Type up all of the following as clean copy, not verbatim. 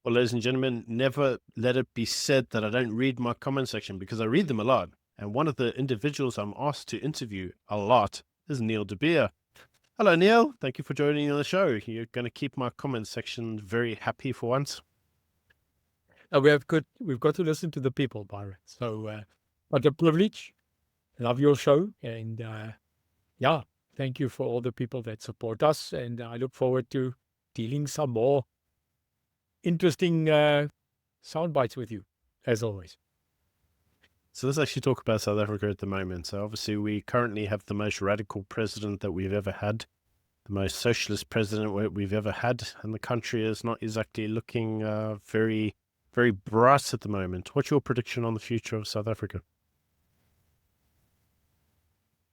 Well, ladies and gentlemen, never let it be said that I don't read my comment section because I read them a lot. And one of the individuals I'm asked to interview a lot is Neil De Beer. Hello, Neil. Thank you for joining on the show. You're going to keep my comment section very happy for once. We've got to listen to the people, Byron. So, what a privilege. Love your show. And thank you for all the people that support us. And I look forward to dealing some more interesting sound bites with you, as always. So let's actually talk about South Africa at the moment. So obviously we currently have the most radical president that we've ever had, the most socialist president we've ever had, and the country is not exactly looking very, very bright at the moment. What's your prediction on the future of South Africa?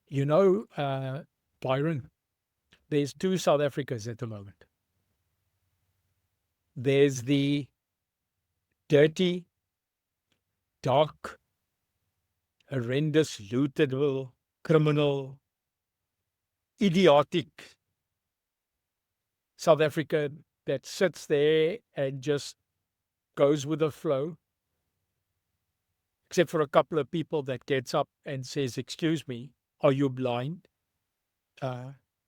You know, Byron, there's two South Africas at the moment. There's the dirty, dark, horrendous, lootable, criminal, idiotic South Africa that sits there and just goes with the flow, except for a couple of people that gets up and says, "Excuse me, are you blind?"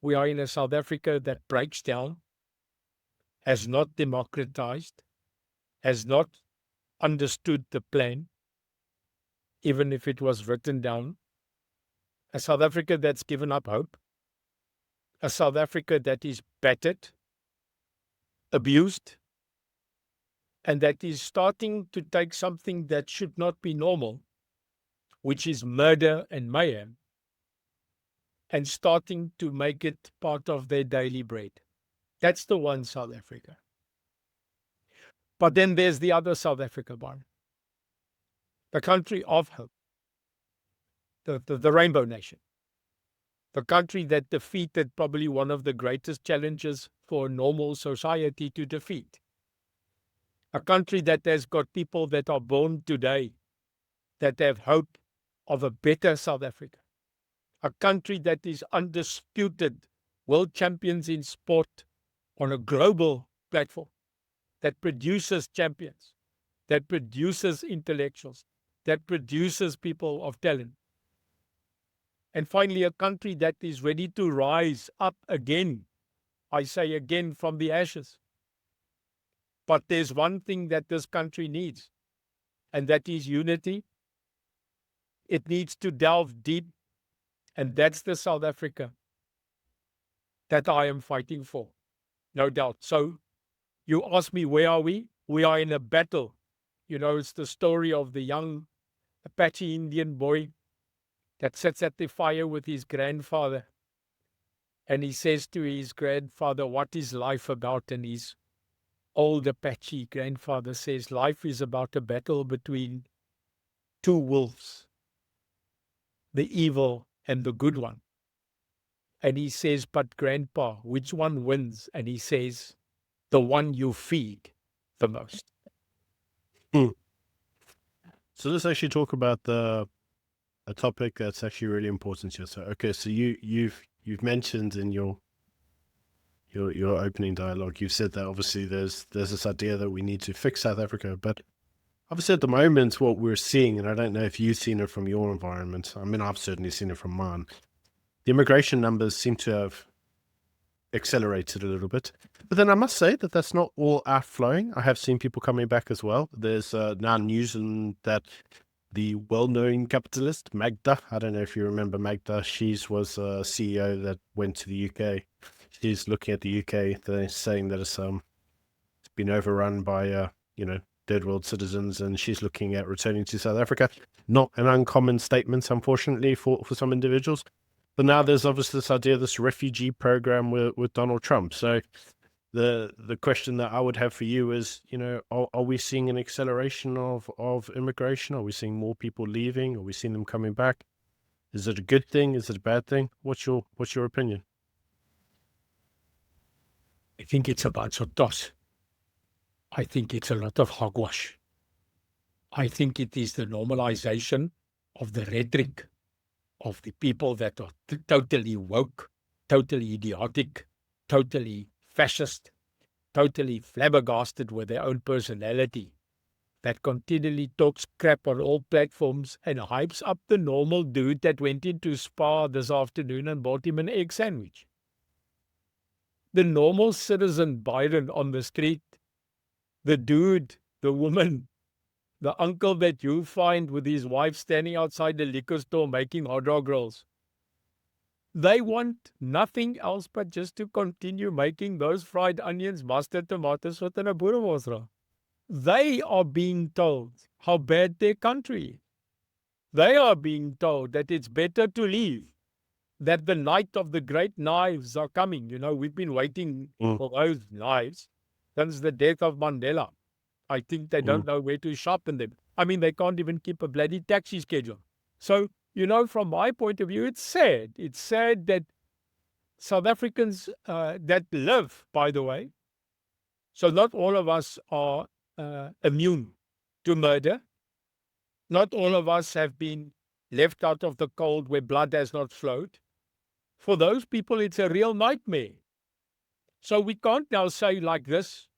We are in a South Africa that breaks down, has not democratized, has not understood the plan, even if it was written down. A South Africa that's given up hope. A South Africa that is battered, abused, and that is starting to take something that should not be normal, which is murder and mayhem, and starting to make it part of their daily bread. That's the one South Africa. But then there's the other South Africa, Byron. The country of hope. The Rainbow Nation. The country that defeated probably one of the greatest challenges for a normal society to defeat. A country that has got people that are born today that have hope of a better South Africa. A country that is undisputed world champions in sport on a global platform, that produces champions, that produces intellectuals, that produces people of talent. And finally, a country that is ready to rise up again. I say again, from the ashes. But there's one thing that this country needs, and that is unity. It needs to delve deep, and that's the South Africa that I am fighting for, no doubt. So you ask me, where are we? We are in a battle. You know, it's the story of the young Apache Indian boy that sits at the fire with his grandfather. And he says to his grandfather, "What is life about?" And his old Apache grandfather says, "Life is about a battle between two wolves, the evil and the good one." And he says, "But grandpa, which one wins?" And he says, "The one you feed the most." So let's actually talk about a topic that's actually really important here. So okay, so you've mentioned in your opening dialogue, you've said that obviously there's this idea that we need to fix South Africa, but obviously at the moment what we're seeing, and I don't know if you've seen it from your environment, I mean I've certainly seen it from mine, the immigration numbers seem to have accelerated a little bit. But then I must say that that's not all outflowing. I have seen people coming back as well. There's now news that the well-known capitalist Magda, I don't know if you remember Magda, she was a CEO that went to the UK. She's looking at the UK. They're saying that it's been overrun by third world citizens, and she's looking at returning to South Africa. Not an uncommon statement, unfortunately, for some individuals. But now there's obviously this idea of this refugee program with Donald Trump. So the question that I would have for you is, are we seeing an acceleration of immigration? Are we seeing more people leaving? Are we seeing them coming back? Is it a good thing? Is it a bad thing? What's your opinion? I think it's a bunch of toss. I think it's a lot of hogwash. I think it is the normalization of the rhetoric of the people that are totally woke, totally idiotic, totally fascist, totally flabbergasted with their own personality, that continually talks crap on all platforms and hypes up the normal dude that went into Spar this afternoon and bought him an egg sandwich. The normal citizen Byron on the street, the dude, the woman, the uncle that you find with his wife standing outside the liquor store making hot dog rolls. They want nothing else but just to continue making those fried onions, mustard, tomatoes, with a boerewors. They are being told how bad their country is. They are being told that it's better to leave, that the night of the great knives are coming. You know, we've been waiting for those knives since the death of Mandela. I think they don't know where to sharpen them. I mean, they can't even keep a bloody taxi schedule. So, you know, from my point of view, it's sad. It's sad that South Africans that live, by the way, so not all of us are immune to murder. Not all of us have been left out of the cold where blood has not flowed. For those people, it's a real nightmare. So we can't now say like this,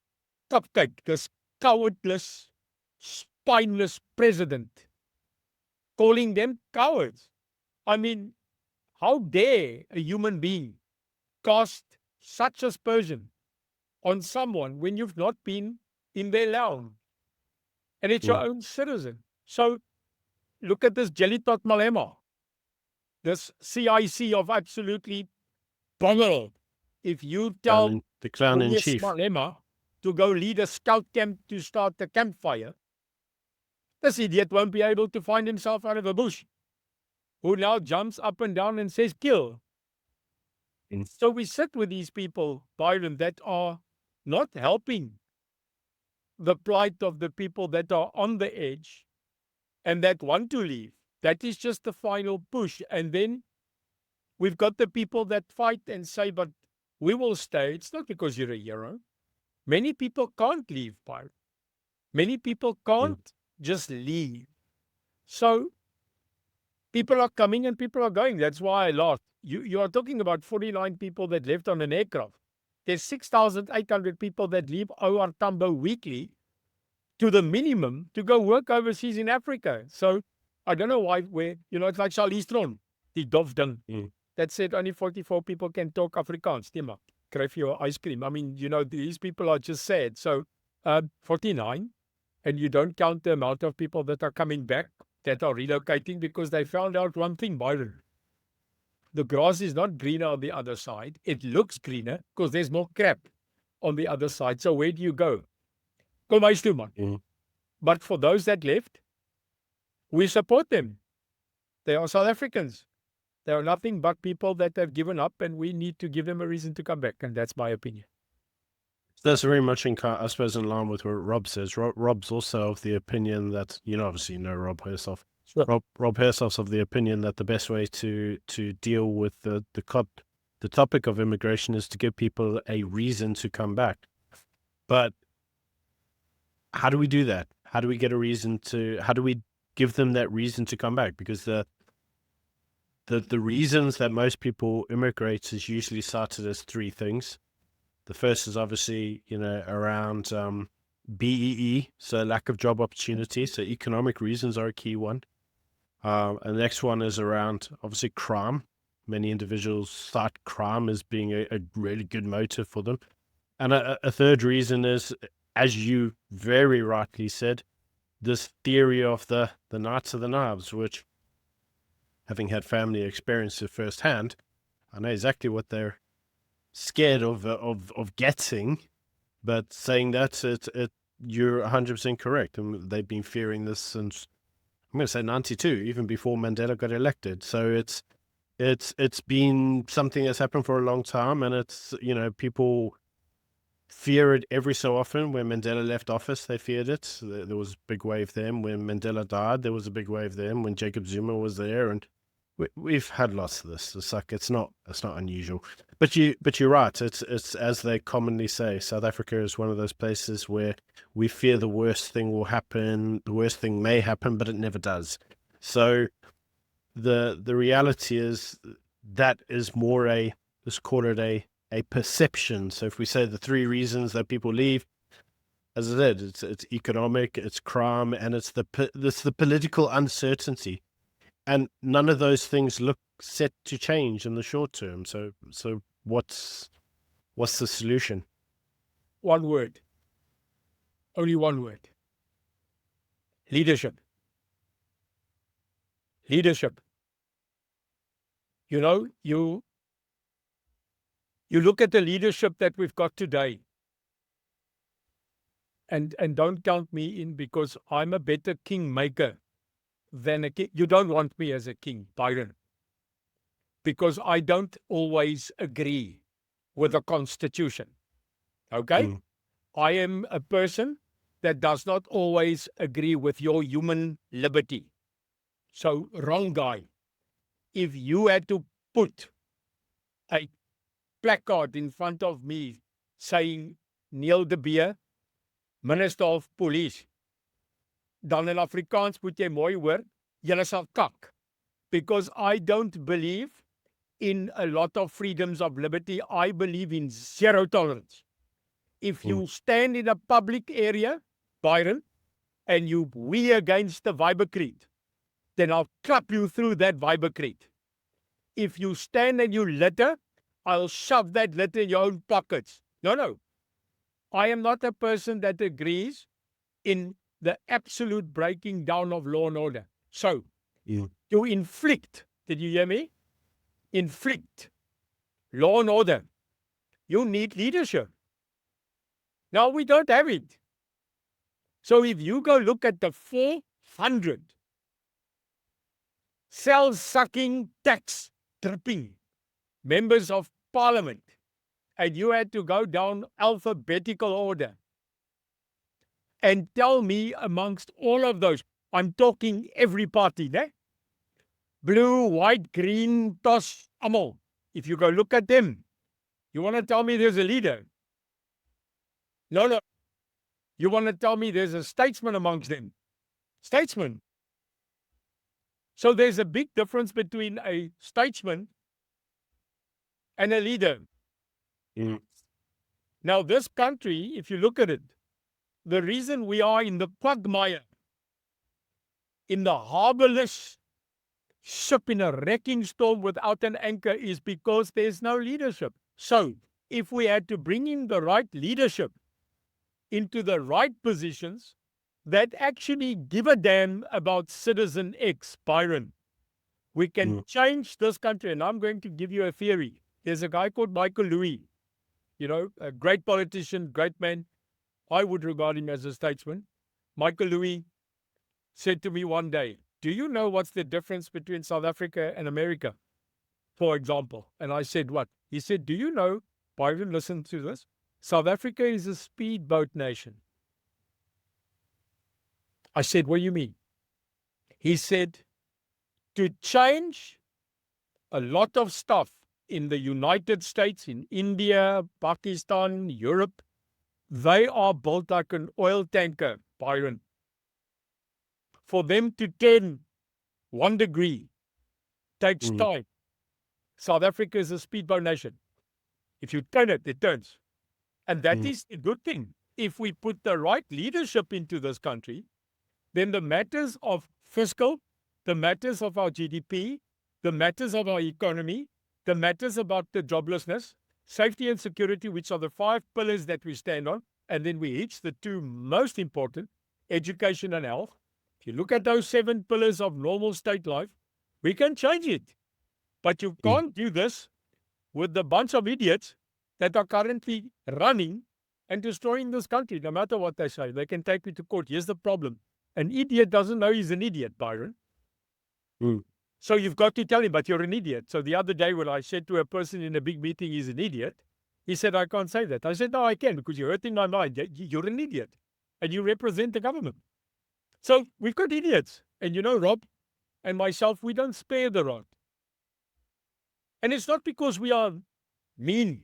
cupcake, this cowardless, spineless president, calling them cowards. I mean, how dare a human being cast such aspersion on someone when you've not been in their land? And it's your own citizen. So look at this Jellytot Malema, this CIC of absolutely bungalow. If you tell the clown in Julius chief. Malema to go lead a scout camp to start a campfire, this idiot won't be able to find himself out of a bush, who now jumps up and down and says, kill. So we sit with these people, Byron, that are not helping the plight of the people that are on the edge and that want to leave. That is just the final push. And then we've got the people that fight and say, but we will stay. It's not because you're a hero. Many people can't leave, Byron. Many people can't just leave. So people are coming and people are going. That's why I laughed. You are talking about 49 people that left on an aircraft. There's 6,800 people that leave OR Tambo weekly to the minimum to go work overseas in Africa. So I don't know why it's like Charlize Theron, die dofding, that said only 44 people can talk Afrikaans. Timma, krijg your ice cream. I mean, these people are just sad. So 49, and you don't count the amount of people that are coming back, that are relocating because they found out one thing, Byron. The grass is not greener on the other side. It looks greener because there's more crap on the other side. So where do you go? Kom huis toe, man. But for those that left, we support them. They are South Africans. They are nothing but people that have given up, and we need to give them a reason to come back. And that's my opinion. That's very much I suppose, in line with what Rob says. Rob's also of the opinion that, obviously Rob Hersoff. Sure. Rob Hersoff's of the opinion that the best way to deal with the topic of immigration is to give people a reason to come back. But how do we do that? How do we get a reason to? How do we give them that reason to come back? Because the reasons that most people immigrate is usually cited as three things. The first is obviously, around BEE, so lack of job opportunity. So economic reasons are a key one. And the next one is around, obviously, crime. Many individuals cite crime as being a really good motive for them. And a third reason is, as you very rightly said, this theory of the Knights of the Knives, which, having had family experiences firsthand, I know exactly what they're scared of getting, but saying that you're 100% correct, and they've been fearing this since, I'm going to say 92, even before Mandela got elected. So it's been something that's happened for a long time, and it's people fear it every so often. When Mandela left office, they feared it. There was a big wave then. When Mandela died, there was a big wave then. When Jacob Zuma was there, and we've had lots of this. It's like it's not unusual. But you're right. It's as they commonly say, South Africa is one of those places where we fear the worst thing will happen. The worst thing may happen, but it never does. So the reality is that is more let's call it a a perception. So if we say the three reasons that people leave, as I said, it's economic, it's crime, and it's the political uncertainty, and none of those things look set to change in the short term. So what's the solution? One word. Only one word. Leadership. Leadership. You know, you look at the leadership that we've got today, and don't count me in, because I'm a better kingmaker than a king. You don't want me as a king, Byron, because I don't always agree with the Constitution. Okay? Mm. I am a person that does not always agree with your human liberty. So, wrong guy. If you had to put a placard in front of me saying Neil de Beer, Minister of Police, dan in Afrikaans moet jy mooi hoor, julle sal kak. Because I don't believe in a lot of freedoms of liberty. I believe in zero tolerance. If you stand in a public area, Byron, and you we against the Vibercrete, then I'll clap you through that Vibercrete. If you stand and you litter, I'll shove that litter in your own pockets. No. I am not a person that agrees in the absolute breaking down of law and order. So, to inflict, did you hear me? Inflict law and order. You need leadership. Now, we don't have it. So if you go look at the 400 cell-sucking, tax-tripping members of parliament, and you had to go down alphabetical order and tell me amongst all of those, I'm talking every party, né? Blue, white, green, toss, almal. If you go look at them, you want to tell me there's a leader? No. You want to tell me there's a statesman amongst them? Statesman. So there's a big difference between a statesman and a leader. Now, this country, if you look at it, the reason we are in the quagmire, in the harborless ship in a wrecking storm without an anchor, is because there's no leadership. So, if we had to bring in the right leadership into the right positions that actually give a damn about citizen X, Byron, we can change this country. And I'm going to give you a theory. There's a guy called Michael Louis, a great politician, great man. I would regard him as a statesman. Michael Louis said to me one day, do you know what's the difference between South Africa and America, for example? And I said, what? He said, do you know, Byron, listen to this, South Africa is a speedboat nation. I said, what do you mean? He said, to change a lot of stuff in the United States, in India, Pakistan, Europe, they are built like an oil tanker, Byron. For them to turn 1 degree takes time. South Africa is a speedboat nation. If you turn it, it turns. And that is a good thing. If we put the right leadership into this country, then the matters of fiscal, the matters of our GDP, the matters of our economy, the matters about the joblessness, safety and security, which are the 5 pillars that we stand on, and then we each, the 2 most important, education and health. If you look at those 7 pillars of normal state life, we can change it. But you can't do this with the bunch of idiots that are currently running and destroying this country, no matter what they say. They can take me to court. Here's the problem. An idiot doesn't know he's an idiot, Byron. So you've got to tell him, but you're an idiot. So the other day when I said to a person in a big meeting, he's an idiot, he said, I can't say that. I said, no, I can, because you're hurting my mind. You're an idiot, and you represent the government. So we've got idiots. And Rob and myself, we don't spare the rod. And it's not because we are mean,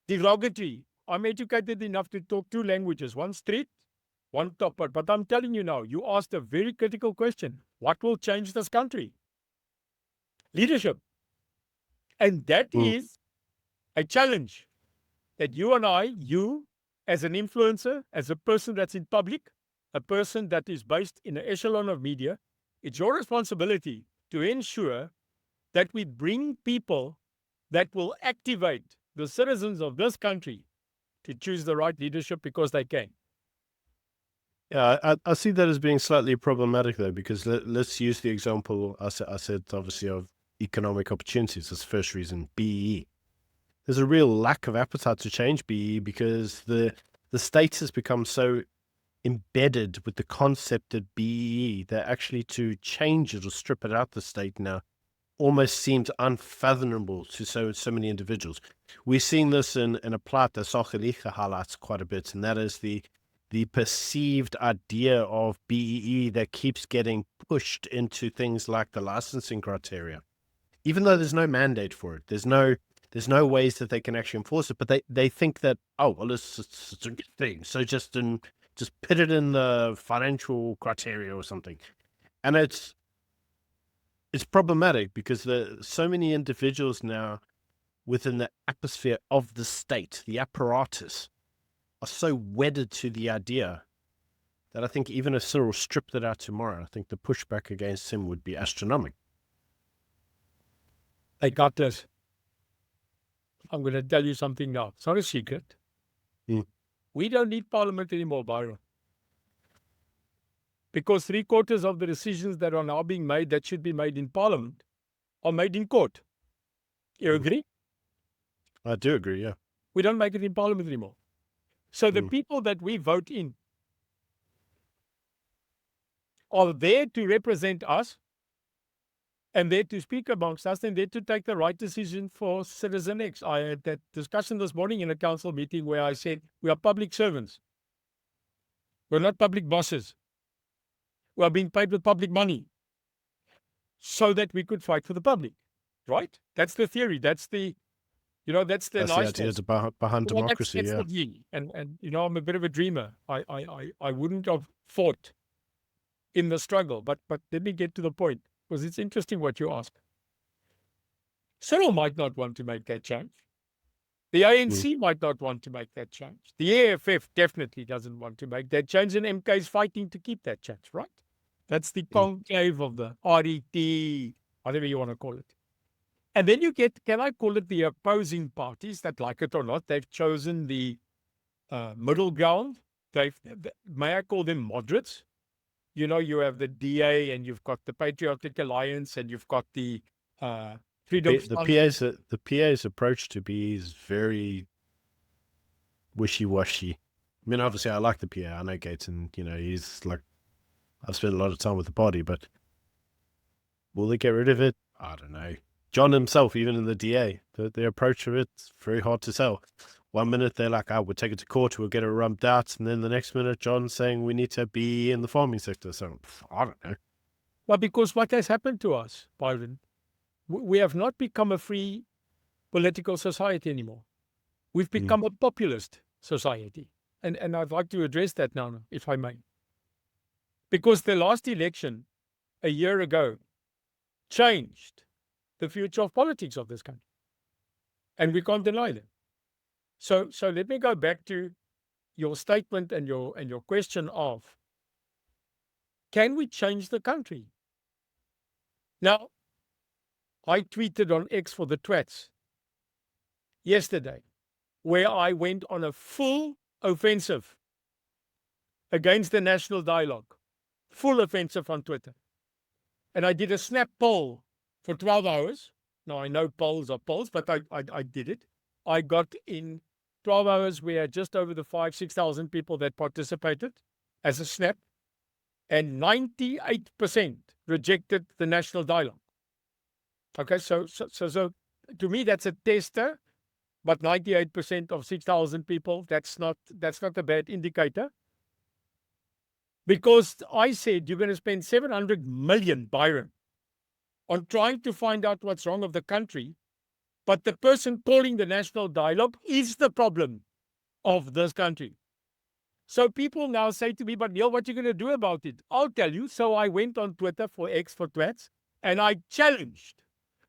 derogatory. I'm educated enough to talk 2 languages, one street, one top. But I'm telling you now, you asked a very critical question. What will change this country? Leadership. And that is a challenge that you and I, you as an influencer, as a person that's in public, a person that is based in an echelon of media, it's your responsibility to ensure that we bring people that will activate the citizens of this country to choose the right leadership because they can. Yeah, I see that as being slightly problematic, though, because let's use the example I said, obviously, of economic opportunities as first reason, BEE. There's a real lack of appetite to change BEE because the state has become so embedded with the concept of BEE that actually to change it or strip it out the state now almost seems unfathomable to so many individuals. We're seeing this in a plot that Socialist highlights quite a bit, and that is the perceived idea of BEE that keeps getting pushed into things like the licensing criteria, even though there's no mandate for it. There's no ways that they can actually enforce it, but they think that, oh well, it's a good thing, so just put it in the financial criteria or something. And it's problematic because so many individuals now within the atmosphere of the state, the apparatus, are so wedded to the idea that I think even if Cyril stripped it out tomorrow, I think the pushback against him would be astronomical. They got this. I'm going to tell you something now. It's not a secret. We don't need parliament anymore, Byron. Because 3/4 of the decisions that are now being made that should be made in parliament are made in court. You agree? I do agree, yeah. We don't make it in parliament anymore. So the people that we vote in are there to represent us and there to speak amongst us and there to take the right decision for citizen X. I had that discussion this morning in a council meeting where I said, we are public servants. We're not public bosses. We are being paid with public money so that we could fight for the public, right? That's the theory. That's the That's the idea behind democracy, that's yeah. the view. And I'm a bit of a dreamer. I wouldn't have fought in the struggle, but let me get to the point, because it's interesting what you ask. Cyril might not want to make that change. The ANC might not want to make that change. The AFF definitely doesn't want to make that change, and MK is fighting to keep that change, right? That's the conclave of the RET, whatever you want to call it. And then you get, can I call it the opposing parties that, like it or not, they've chosen the middle ground. May I call them moderates? You have the DA and you've got the Patriotic Alliance and you've got the Freedom Front. The PA's approach to BE is very wishy-washy. I mean, obviously, I like the PA. I know Gates, and he's like, I've spent a lot of time with the party, but will they get rid of it? I don't know. John himself, even in the DA, the approach of it's very hard to tell. One minute they're like, we'll take it to court, we'll get it rubbed out, and then the next minute John's saying we need to be in the farming sector. So I don't know. Well, because what has happened to us, Byron, we have not become a free political society anymore. We've become a populist society. And I'd like to address that now, if I may. Because the last election, a year ago, changed the future of politics of this country. And we can't deny that. So let me go back to your statement and your question of, can we change the country? Now, I tweeted on X for the twats yesterday, where I went on a full offensive against the national dialogue, full offensive on Twitter. And I did a snap poll for 12 hours. Now, I know polls are polls, but I did it. I got in 12 hours, we had just over the 6,000 people that participated as a snap, and 98% rejected the national dialogue. Okay, so to me, that's a tester, but 98% of 6,000 people, that's not a bad indicator. Because I said you're going to spend 700 million, Byron, on trying to find out what's wrong with the country, but the person calling the national dialogue is the problem of this country. So people now say to me, but Neil, what are you going to do about it? I'll tell you. So I went on Twitter for X for Twats, and I challenged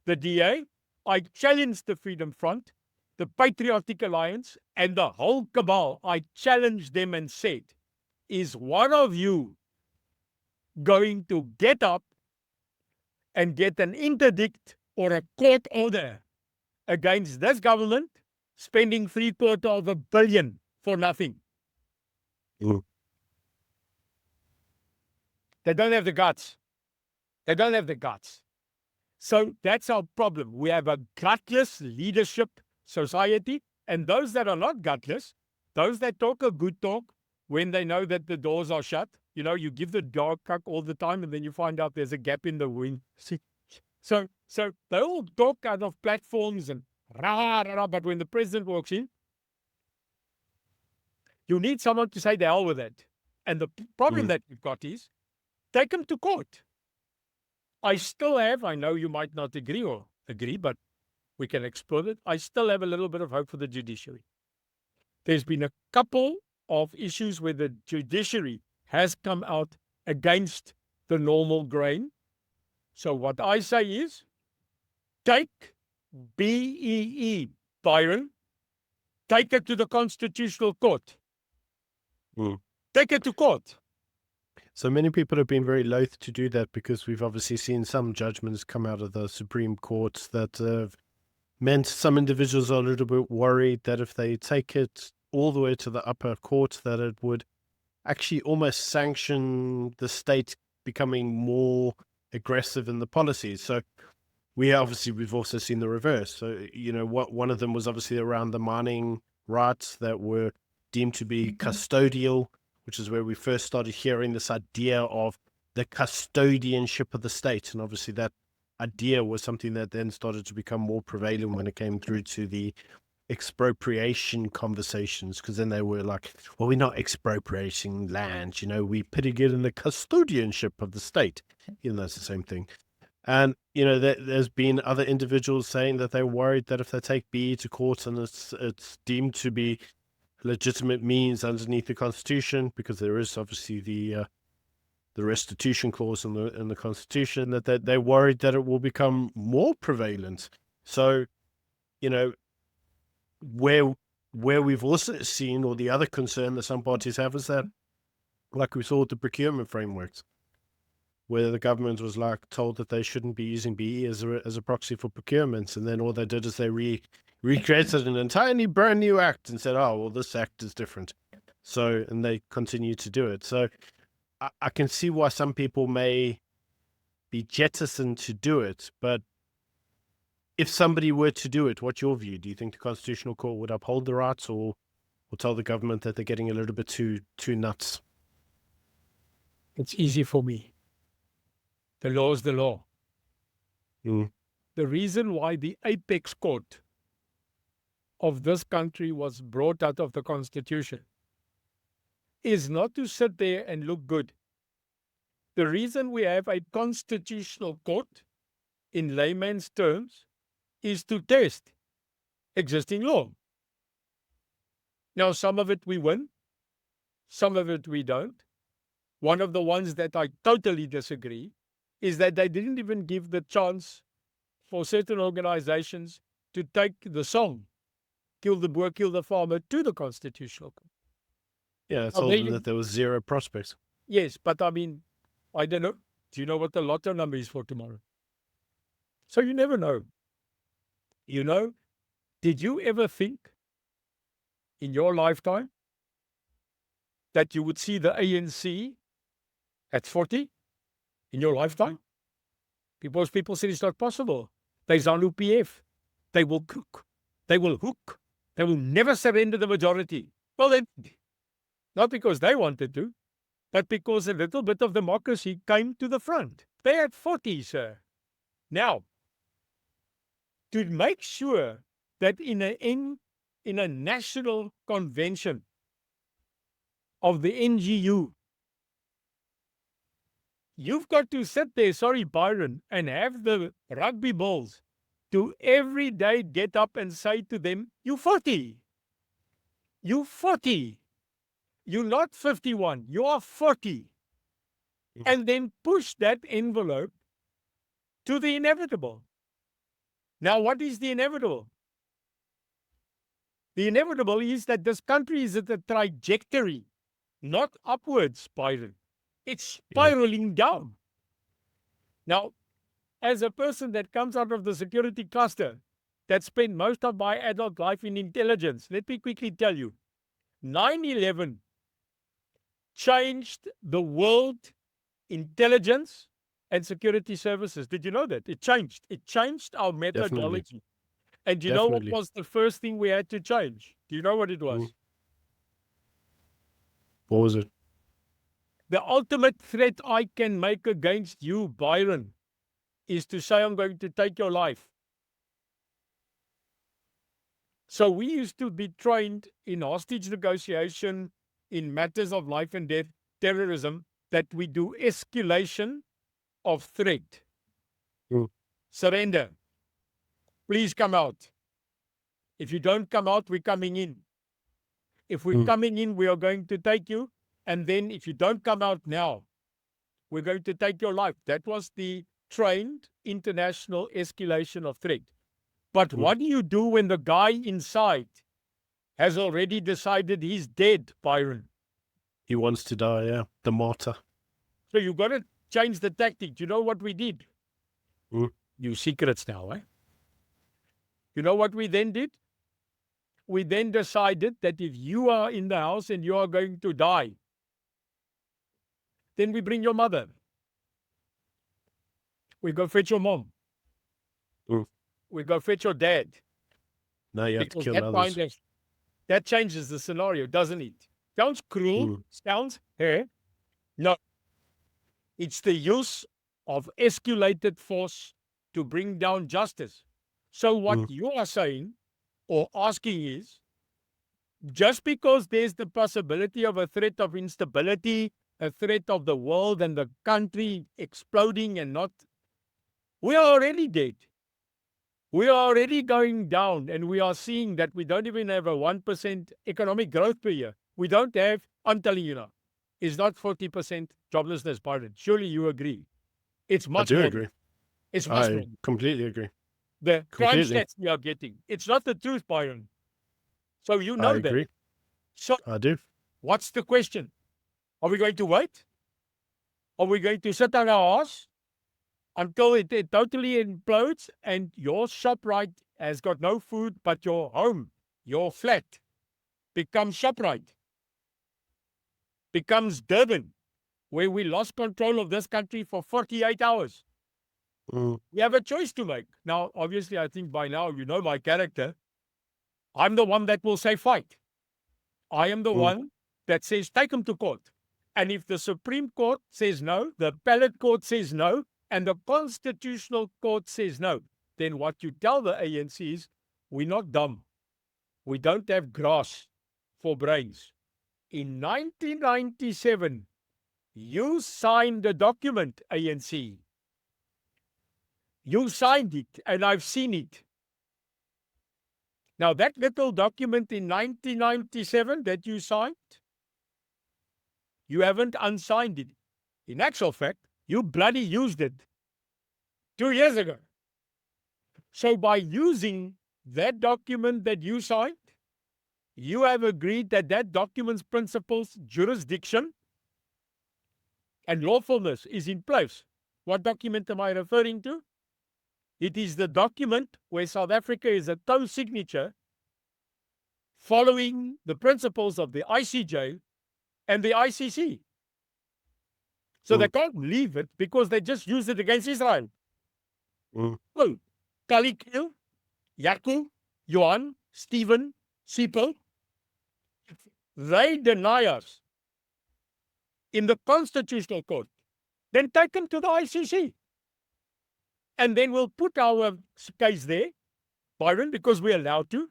the DA. I challenged the Freedom Front. the Patriotic Alliance, and the whole cabal, I challenged them and said, is one of you going to get up and get an interdict or a court order against this government spending $750 billion for nothing? They don't have the guts. They don't have the guts. So that's our problem. We have a gutless leadership society, and those that are not gutless, those that talk a good talk when they know that the doors are shut, you give the dog cuck all the time, and then you find out there's a gap in the wind. So they all talk out of platforms and rah, rah, rah, but when the president walks in, you need someone to say the hell with it. And the problem that we've got is, take him to court. I still have, I know you might not agree, but we can explore it. I still have a little bit of hope for the judiciary. There's been a couple of issues where the judiciary has come out against the normal grain. So what I say is, take BEE, Byron, take it to the Constitutional Court. Take it to court. So many people have been very loath to do that because we've obviously seen some judgments come out of the Supreme Court that have meant some individuals are a little bit worried that if they take it all the way to the upper court, that it would actually almost sanction the state becoming more aggressive in the policies. So we've also seen the reverse. So, one of them was obviously around the mining rights that were deemed to be custodial, which is where we first started hearing this idea of the custodianship of the state. And obviously that idea was something that then started to become more prevalent when it came through to the expropriation conversations, because then they were like, well, we're not expropriating land, we're putting it in the custodianship of the state. That's the same thing. And, there's been other individuals saying that they're worried that if they take BE to court and it's deemed to be legitimate means underneath the Constitution, because there is obviously the restitution clause in the Constitution, that they're worried that it will become more prevalent. So, where we've also seen, or the other concern that some parties have, is that, like we saw with the procurement frameworks, where the government was told that they shouldn't be using BE as a proxy for procurements, and then all they did is they recreated an entirely brand new act and said, oh, well, this act is different. So, and they continue to do it. So I can see why some people may be jettisoned to do it, but if somebody were to do it, what's your view? Do you think the Constitutional Court would uphold the rights, or tell the government that they're getting a little bit too nuts? It's easy for me. The law is the law. The reason why the apex court of this country was brought out of the Constitution is not to sit there and look good. The reason we have a constitutional court, in layman's terms, is to test existing law. Now, some of it we win, some of it we don't. One of the ones that I totally disagree is that they didn't even give the chance for certain organizations to take the song, Kill the Boer, Kill the Farmer, to the Constitutional Court. Yeah, I told them that there was zero prospects. Yes, but I mean, I don't know. Do you know what the lotto number is for tomorrow? So you never know. Did you ever think in your lifetime that you would see the ANC at 40 in your lifetime? Because people said it's not possible. They ZANU-PF. They will cook. They will hook. They will never surrender the majority. Well, then, not because they wanted to, but because a little bit of democracy came to the front. They're at 40, sir. Now, to make sure that in a national convention of the NGU, you've got to sit there, sorry, Byron, and have the rugby balls to every day get up and say to them, you're 40. You're 40. You're not 51. You are 40. And then push that envelope to the inevitable. Now, what is the inevitable? The inevitable is that this country is at a trajectory, not upwards, Byron. It's Yeah. spiraling down. Now, as a person that comes out of the security cluster, that spent most of my adult life in intelligence, let me quickly tell you, 9/11 changed the world intelligence and security services. Did you know that? It changed. It changed our Definitely. methodology. And you know what Definitely. was the first thing we had to change? Do you know what it was? Mm. What was it? The ultimate threat I can make against you, Byron, is to say I'm going to take your life. So we used to be trained in hostage negotiation, in matters of life and death, terrorism, that we do escalation of threat. Mm. Surrender. Please come out. If you don't come out, we're coming in. If we're coming in, we are going to take you. And then if you don't come out now, we're going to take your life. That was the trained international escalation of threat. But what do you do when the guy inside has already decided he's dead, Byron? He wants to die, yeah. The martyr. So you've got to change the tactic. You know what we did? Mm. You secrets now, eh? You know what we then did? We then decided that if you are in the house and you are going to die, then we bring your mother. We go fetch your mom. Mm. We go fetch your dad. Now you have to Because kill that others. kind of, that changes the scenario, doesn't it? Sounds cruel, sounds, no. It's the use of escalated force to bring down justice. So what you are saying or asking is, just because there's the possibility of a threat of instability, a threat of the world and the country exploding and not, we are already dead. We are already going down, and we are seeing that we don't even have a 1% economic growth per year. We don't have, I'm telling you now, it's not 40% joblessness, Byron. Surely you agree. It's I much do more. agree. It's much more. I completely agree. The crime Completely. stats we are getting, it's not the truth, Byron. So you I know that. agree. So I do. what's the question? Are we going to wait? Are we going to sit on our ass until it totally implodes and your ShopRite has got no food, but your home, your flat, becomes ShopRite, becomes Durban, where we lost control of this country for 48 hours? We have a choice to make. Now, obviously, I think by now you know my character. I'm the one that will say fight. I am the one that says take him to court. And if the Supreme Court says no, the appellate court says no, and the Constitutional Court says no, then what you tell the ANC is, we're not dumb. We don't have grass for brains. In 1997, you signed a document, ANC. You signed it, and I've seen it. Now, that little document in 1997 that you signed, you haven't unsigned it. In actual fact, you bloody used it 2 years ago. So by using that document that you signed, you have agreed that that document's principles, jurisdiction, and lawfulness is in place. What document am I referring to? It is the document where South Africa is a co-signature following the principles of the ICJ and the ICC. So they can't leave it because they just used it against Israel. Well, Kalikil, Yaku, Johan, Stephen, Sipel, they deny us in the Constitutional Court. Then take them to the ICC. And then we'll put our case there, Byron, because we're allowed to.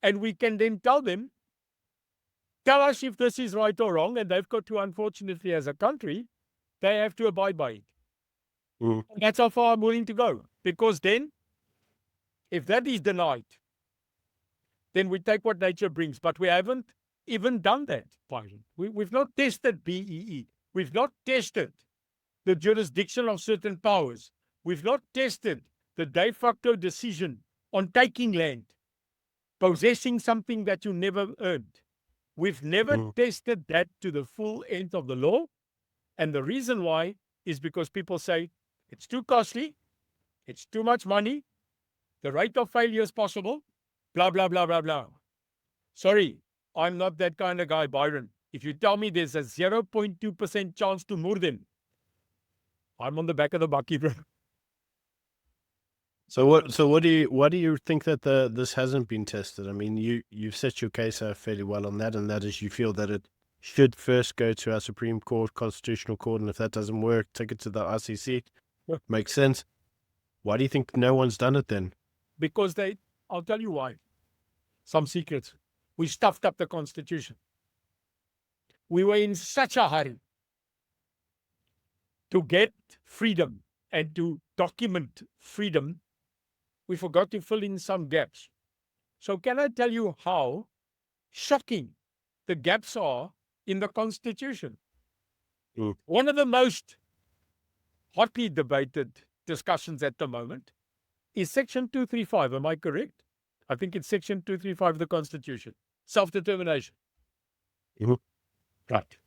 And we can then tell them, tell us if this is right or wrong. And they've got to, unfortunately, as a country, they have to abide by it. And that's how far I'm willing to go. Because then, if that is denied, then we take what nature brings. But we haven't even done that, Byron. We've not tested BEE. We've not tested the jurisdiction of certain powers. We've not tested the de facto decision on taking land. possessing something that you never earned. We've never Mm. tested that to the full end of the law. And the reason why is because people say it's too costly, it's too much money, the rate of failure is possible, blah, blah, blah, blah, blah. Sorry, I'm not that kind of guy, Byron. If you tell me there's a 0.2% chance to murder, I'm on the back of the bucky, bro. So what do you think that this hasn't been tested? I mean, you've set your case out fairly well on that, and that is you feel that it should first go to our Supreme Court, Constitutional Court, and if that doesn't work, take it to the ICC. Yeah. Makes sense. Why do you think no one's done it then? Because I'll tell you why. Some secrets. We stuffed up the Constitution. We were in such a hurry to get freedom and to document freedom, we forgot to fill in some gaps. So can I tell you how shocking the gaps are in the Constitution? Mm. One of the most hotly debated discussions at the moment is Section 235. Am I correct? I think it's Section 235 of the Constitution. Self-determination. Mhm. Right.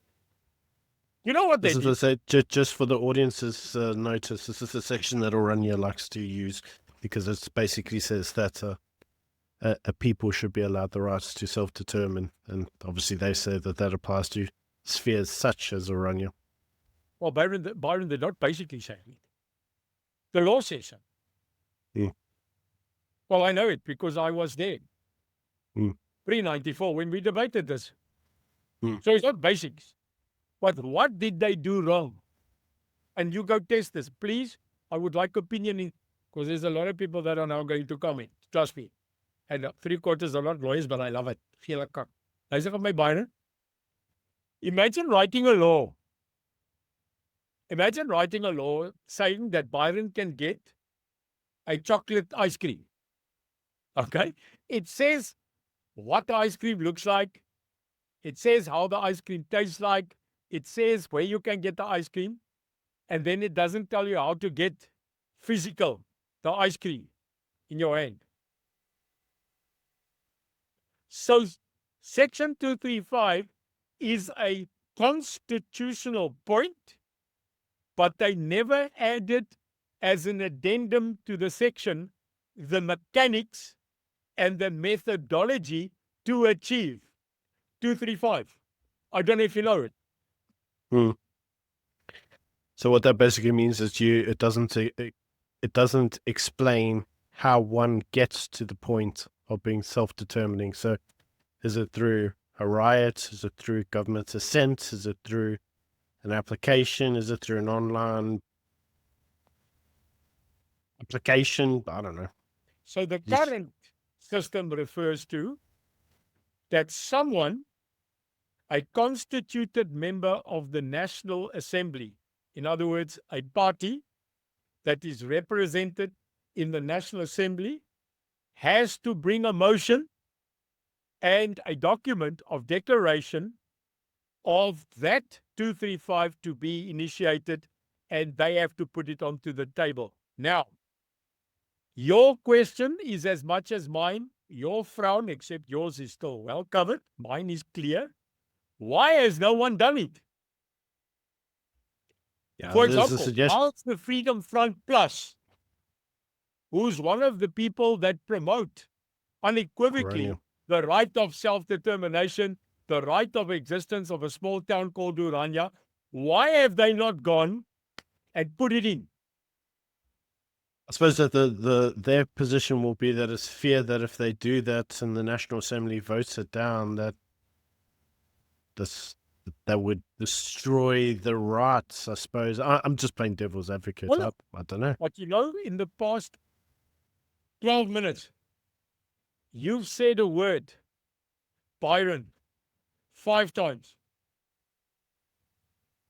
You know what they This did? is just for the audience's notice. This is a section that Orania likes to use because it basically says that a people should be allowed the rights to self-determine, and obviously they say that that applies to spheres such as Orania. Well, Byron, they're not basically saying it. The law says so. Mm. Well, I know it because I was there. Mm. Pre-94 when we debated this. Mm. So it's not basics. But what did they do wrong? And you go test this. Please, I would like opinion because there's a lot of people that are now going to comment. Trust me. And 3/4 are not lawyers, but I love it. Feel like cock. Luister van my Byron. Imagine writing a law. Imagine writing a law saying that Byron can get a chocolate ice cream. Okay? It says what the ice cream looks like. It says how the ice cream tastes like. It says where you can get the ice cream. And then it doesn't tell you how to get physical, the ice cream in your hand. So Section 235 is a constitutional point, but they never added as an addendum to the section the mechanics and the methodology to achieve 235. I don't know if you know it. Mm. So what that basically means is it doesn't explain how one gets to the point of being self-determining. So is it through a riot? Is it through government assent? Is it through an application? Is it through an online application? I don't know. So the Yes. current system refers to that someone, a constituted member of the National Assembly, in other words, a party that is represented in the National Assembly, has to bring a motion and a document of declaration of that 235 to be initiated, and they have to put it onto the table. Now, your question is as much as mine. Your frown, except yours is still well covered. Mine is clear. Why has no one done it? Yeah, For there's a example, suggestion. how's the Freedom Front Plus, who's one of the people that promote unequivocally Orania. the right of self-determination, the right of existence of a small town called Urania, why have they not gone and put it in? I suppose that their position will be that it's fear that if they do that and the National Assembly votes it down, that that would destroy the rights. I suppose I'm just playing devil's advocate. Well, I don't know. but you know, in the past 12 minutes, you've said a word, Byron, 5 times.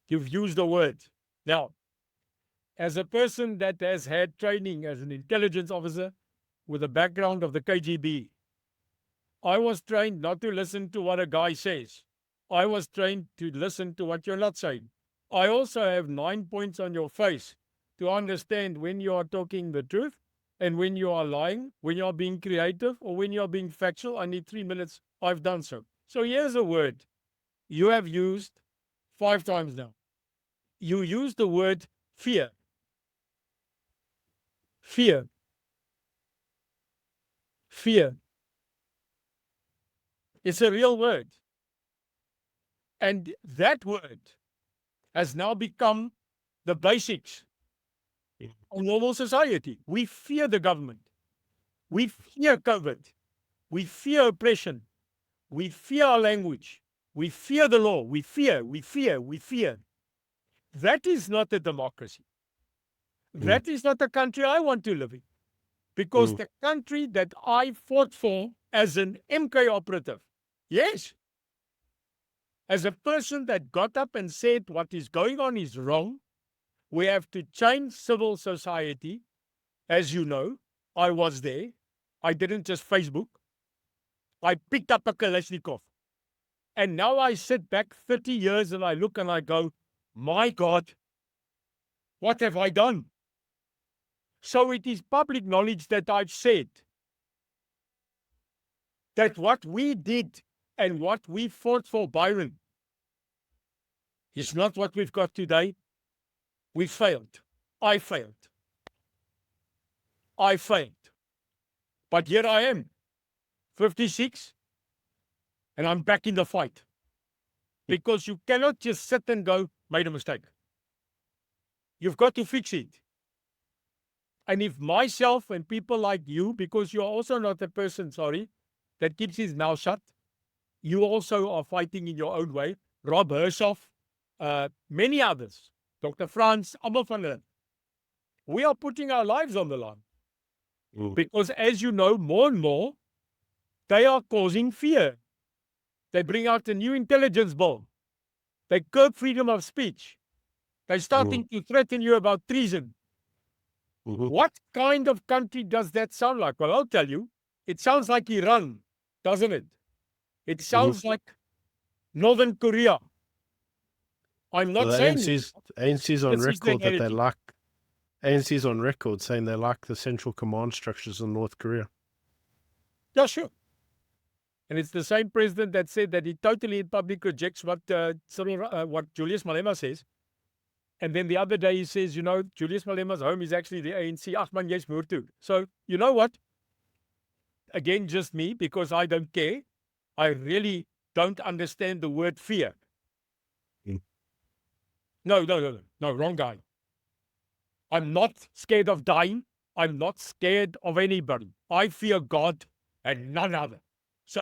You've used a word. Now, as a person that has had training as an intelligence officer with a background of the KGB, I was trained not to listen to what a guy says. I was trained to listen to what you're not saying. I also have 9 points on your face to understand when you are talking the truth And when you are lying, when you are being creative, or when you are being factual, I need 3 minutes. I've done so. So here's a word you have used 5 times now. You use the word fear. Fear. Fear. It's a real word. And that word has now become the basics of normal society. We fear the government. We fear COVID. We fear oppression. We fear our language. We fear the law. We fear. That is not a democracy. That is not a country I want to live in. Because the country that I fought for as an MK operative, yes, as a person that got up and said what is going on is wrong, we have to change civil society. As you know, I was there. I didn't just Facebook. I picked up a Kalashnikov. And now I sit back 30 years and I look and I go, my God, what have I done? So it is public knowledge that I've said that what we did and what we fought for, Byron, is not what we've got today. We failed. I failed. But here I am, 56, and I'm back in the fight. Because you cannot just sit and go, made a mistake. You've got to fix it. And if myself and people like you, because you're also not a person, that keeps his mouth shut, you also are fighting in your own way. Rob Hershoff, many others, Dr. Franz, almal van hulle. We are putting our lives on the line. Because as you know, more and more, they are causing fear. They bring out a new intelligence bill. They curb freedom of speech. They're starting to threaten you about treason. What kind of country does that sound like? Well, I'll tell you. It sounds like Iran, doesn't it? It sounds like Northern Korea. I'm not saying ANC's on this is the record that they narrative. like. ANC's on record saying they like the central command structures in North Korea. Yeah, sure. And it's the same president that said that he totally in public rejects what Julius Malema says. And then the other day he says, you know, Julius Malema's home is actually the ANC. Ach man, jy's moer toe. So, you know what? Again, just me, because I don't care. I really don't understand the word fear. No, wrong guy. I'm not scared of dying. I'm not scared of anybody. I fear God and none other. So,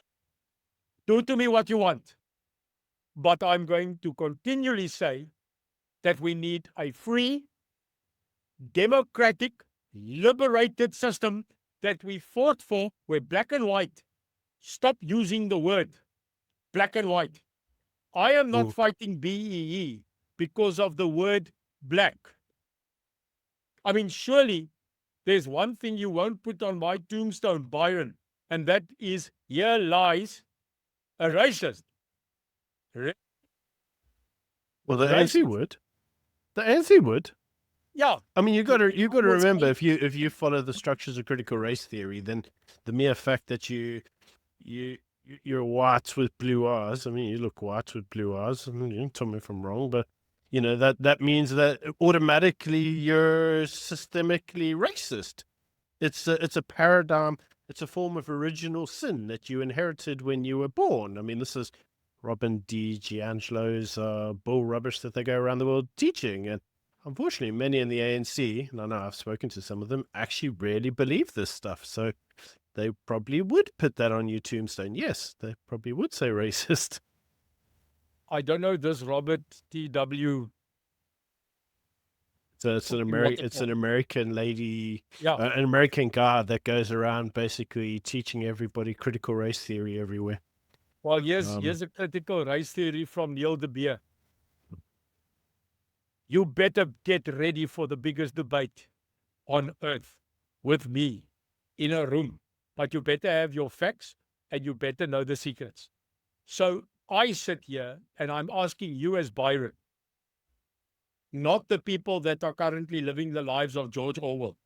do to me what you want. But I'm going to continually say that we need a free, democratic, liberated system that we fought for, where black and white. Stop using the word black and white. I am not fighting BEE because of the word black. I mean, surely there's one thing you won't put on my tombstone, Byron, and that is, here lies a racist. Well, the ANC would. The ANC would. Yeah. I mean, you got to remember, if you follow the structures of critical race theory, then the mere fact that you're white with blue eyes. I mean, you look white with blue eyes. I mean, you can tell me if I'm wrong, but you know that means that automatically you're systemically racist. It's a paradigm. It's a form of original sin that you inherited when you were born. I mean, this is Robin DiAngelo's bull rubbish that they go around the world teaching, and unfortunately, many in the ANC, and I know I've spoken to some of them, actually really believe this stuff. So they probably would put that on your tombstone. Yes, they probably would say racist. I don't know this Robert T.W. So it's an American lady, Yeah. an American guy that goes around basically teaching everybody critical race theory everywhere. Well, here's a critical race theory from Neil de Beer. You better get ready for the biggest debate on earth with me in a room. But you better have your facts and you better know the secrets. So I sit here and I'm asking you as Byron, not the people that are currently living the lives of George Orwell.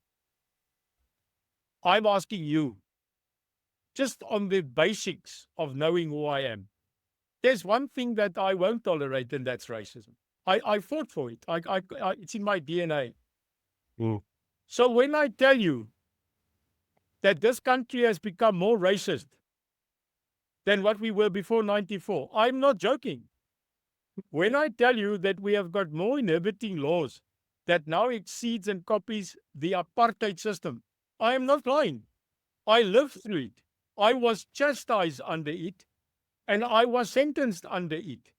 I'm asking you, just on the basics of knowing who I am, there's one thing that I won't tolerate, and that's racism. I fought for it. It's in my DNA. Mm. So when I tell you that this country has become more racist than what we were before 94, I'm not joking. When I tell you that we have got more inhibiting laws that now exceeds and copies the apartheid system, I am not lying. I lived through it. I was chastised under it, and I was sentenced under it.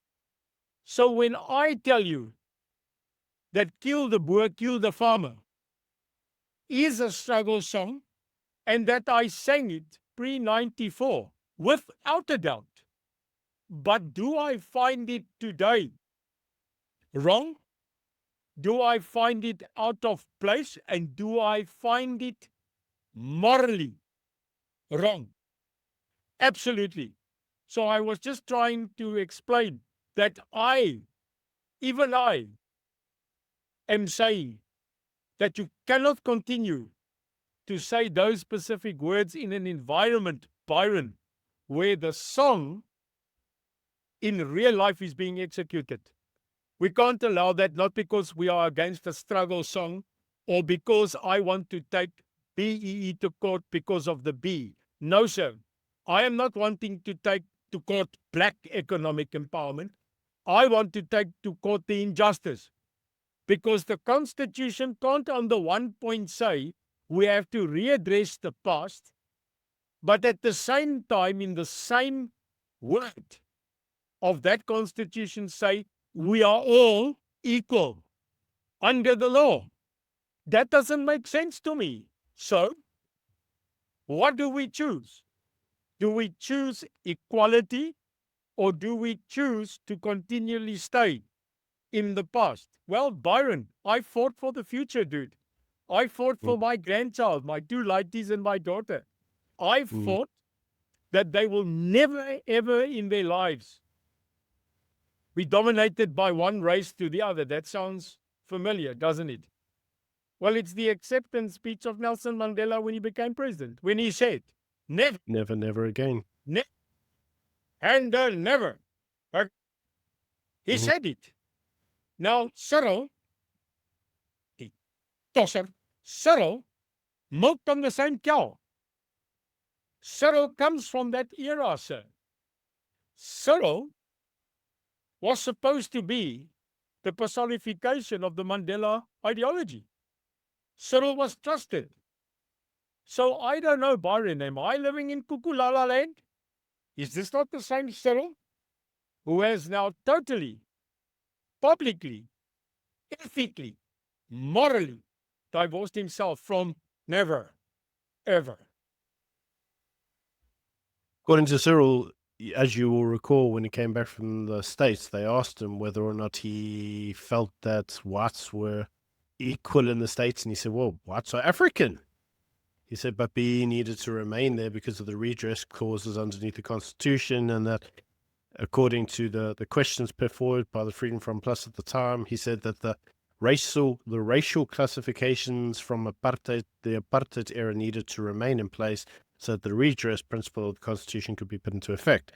So when I tell you that Kill the Boer, Kill the Farmer is a struggle song, and that I sang it pre-94, without a doubt. But do I find it today wrong? Do I find it out of place? And do I find it morally wrong? Absolutely. So I was just trying to explain that even I, am saying that you cannot continue to say those specific words in an environment, Byron, where the song in real life is being executed. We can't allow that, not because we are against a struggle song or because I want to take BEE to court because of the B. No, sir. I am not wanting to take to court black economic empowerment. I want to take to court the injustice, because the Constitution can't on the one point say we have to readdress the past, but at the same time, in the same word of that Constitution, say we are all equal under the law. That doesn't make sense to me. So, what do we choose? Do we choose equality, or do we choose to continually stay in the past? Well, Byron, I fought for the future, dude. I fought for my grandchild, my two lighties and my daughter. I fought that they will never, ever in their lives be dominated by one race to the other. That sounds familiar, doesn't it? Well, it's the acceptance speech of Nelson Mandela when he became president, when he said, never, Never, never again. and never. He said it. Now, Cyril, die tosser, Cyril milked on the same cow. Cyril comes from that era, sir. Cyril was supposed to be the personification of the Mandela ideology. Cyril was trusted. So I don't know, Byron, am I living in Kukulala land? Is this not the same Cyril who has now totally, publicly, ethically, morally divorced himself from never, ever? According to Cyril, as you will recall, when he came back from the States, they asked him whether or not he felt that whites were equal in the States. And he said, well, whites are African. He said, but BE needed to remain there because of the redress clauses underneath the Constitution, and that according to the questions put forward by the Freedom Front Plus at the time, he said that the racial classifications from the apartheid era needed to remain in place so that the redress principle of the Constitution could be put into effect.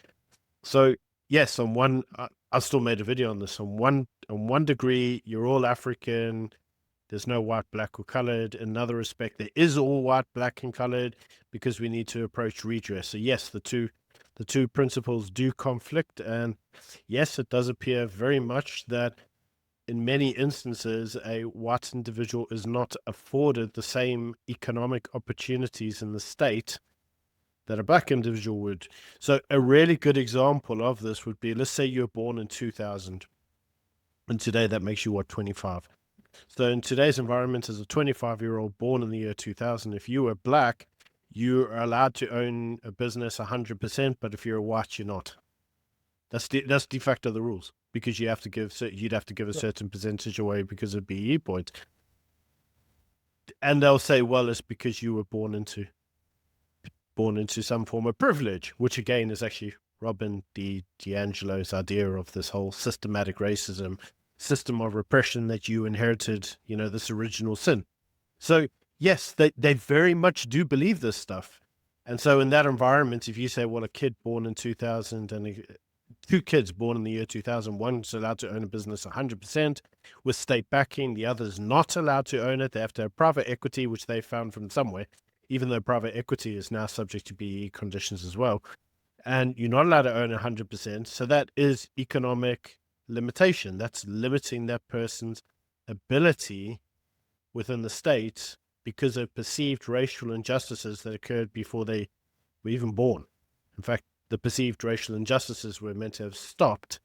So yes, on one, I still made a video on this. On one degree, you're all African. There's no white, black, or colored. In another respect, there is all white, black, and colored, because we need to approach redress. So yes, the two principles do conflict, and yes, it does appear very much that in many instances a white individual is not afforded the same economic opportunities in the state that a black individual would. So a really good example of this would be, let's say you're born in 2000, and today that makes you, what, 25. So in today's environment, as a 25-year-old born in the year 2000, if you were black, you are allowed to own a business 100%, but if you're a white, you're not. That's de facto the rules, because you'd have to give a certain percentage away because of BE points. And they'll say, well, it's because you were born into some form of privilege, which again is actually Robin DiAngelo's idea of this whole systematic racism, system of repression that you inherited, this original sin. So Yes, they very much do believe this stuff. And so in that environment, if you say, well, a kid born in 2000 and two kids born in the year 2000, one's allowed to own a business 100% with state backing, the other's not allowed to own it. They have to have private equity, which they found from somewhere, even though private equity is now subject to BE conditions as well. And you're not allowed to own 100%. So that is economic limitation. That's limiting that person's ability within the state because of perceived racial injustices that occurred before they were even born. In fact, the perceived racial injustices were meant to have stopped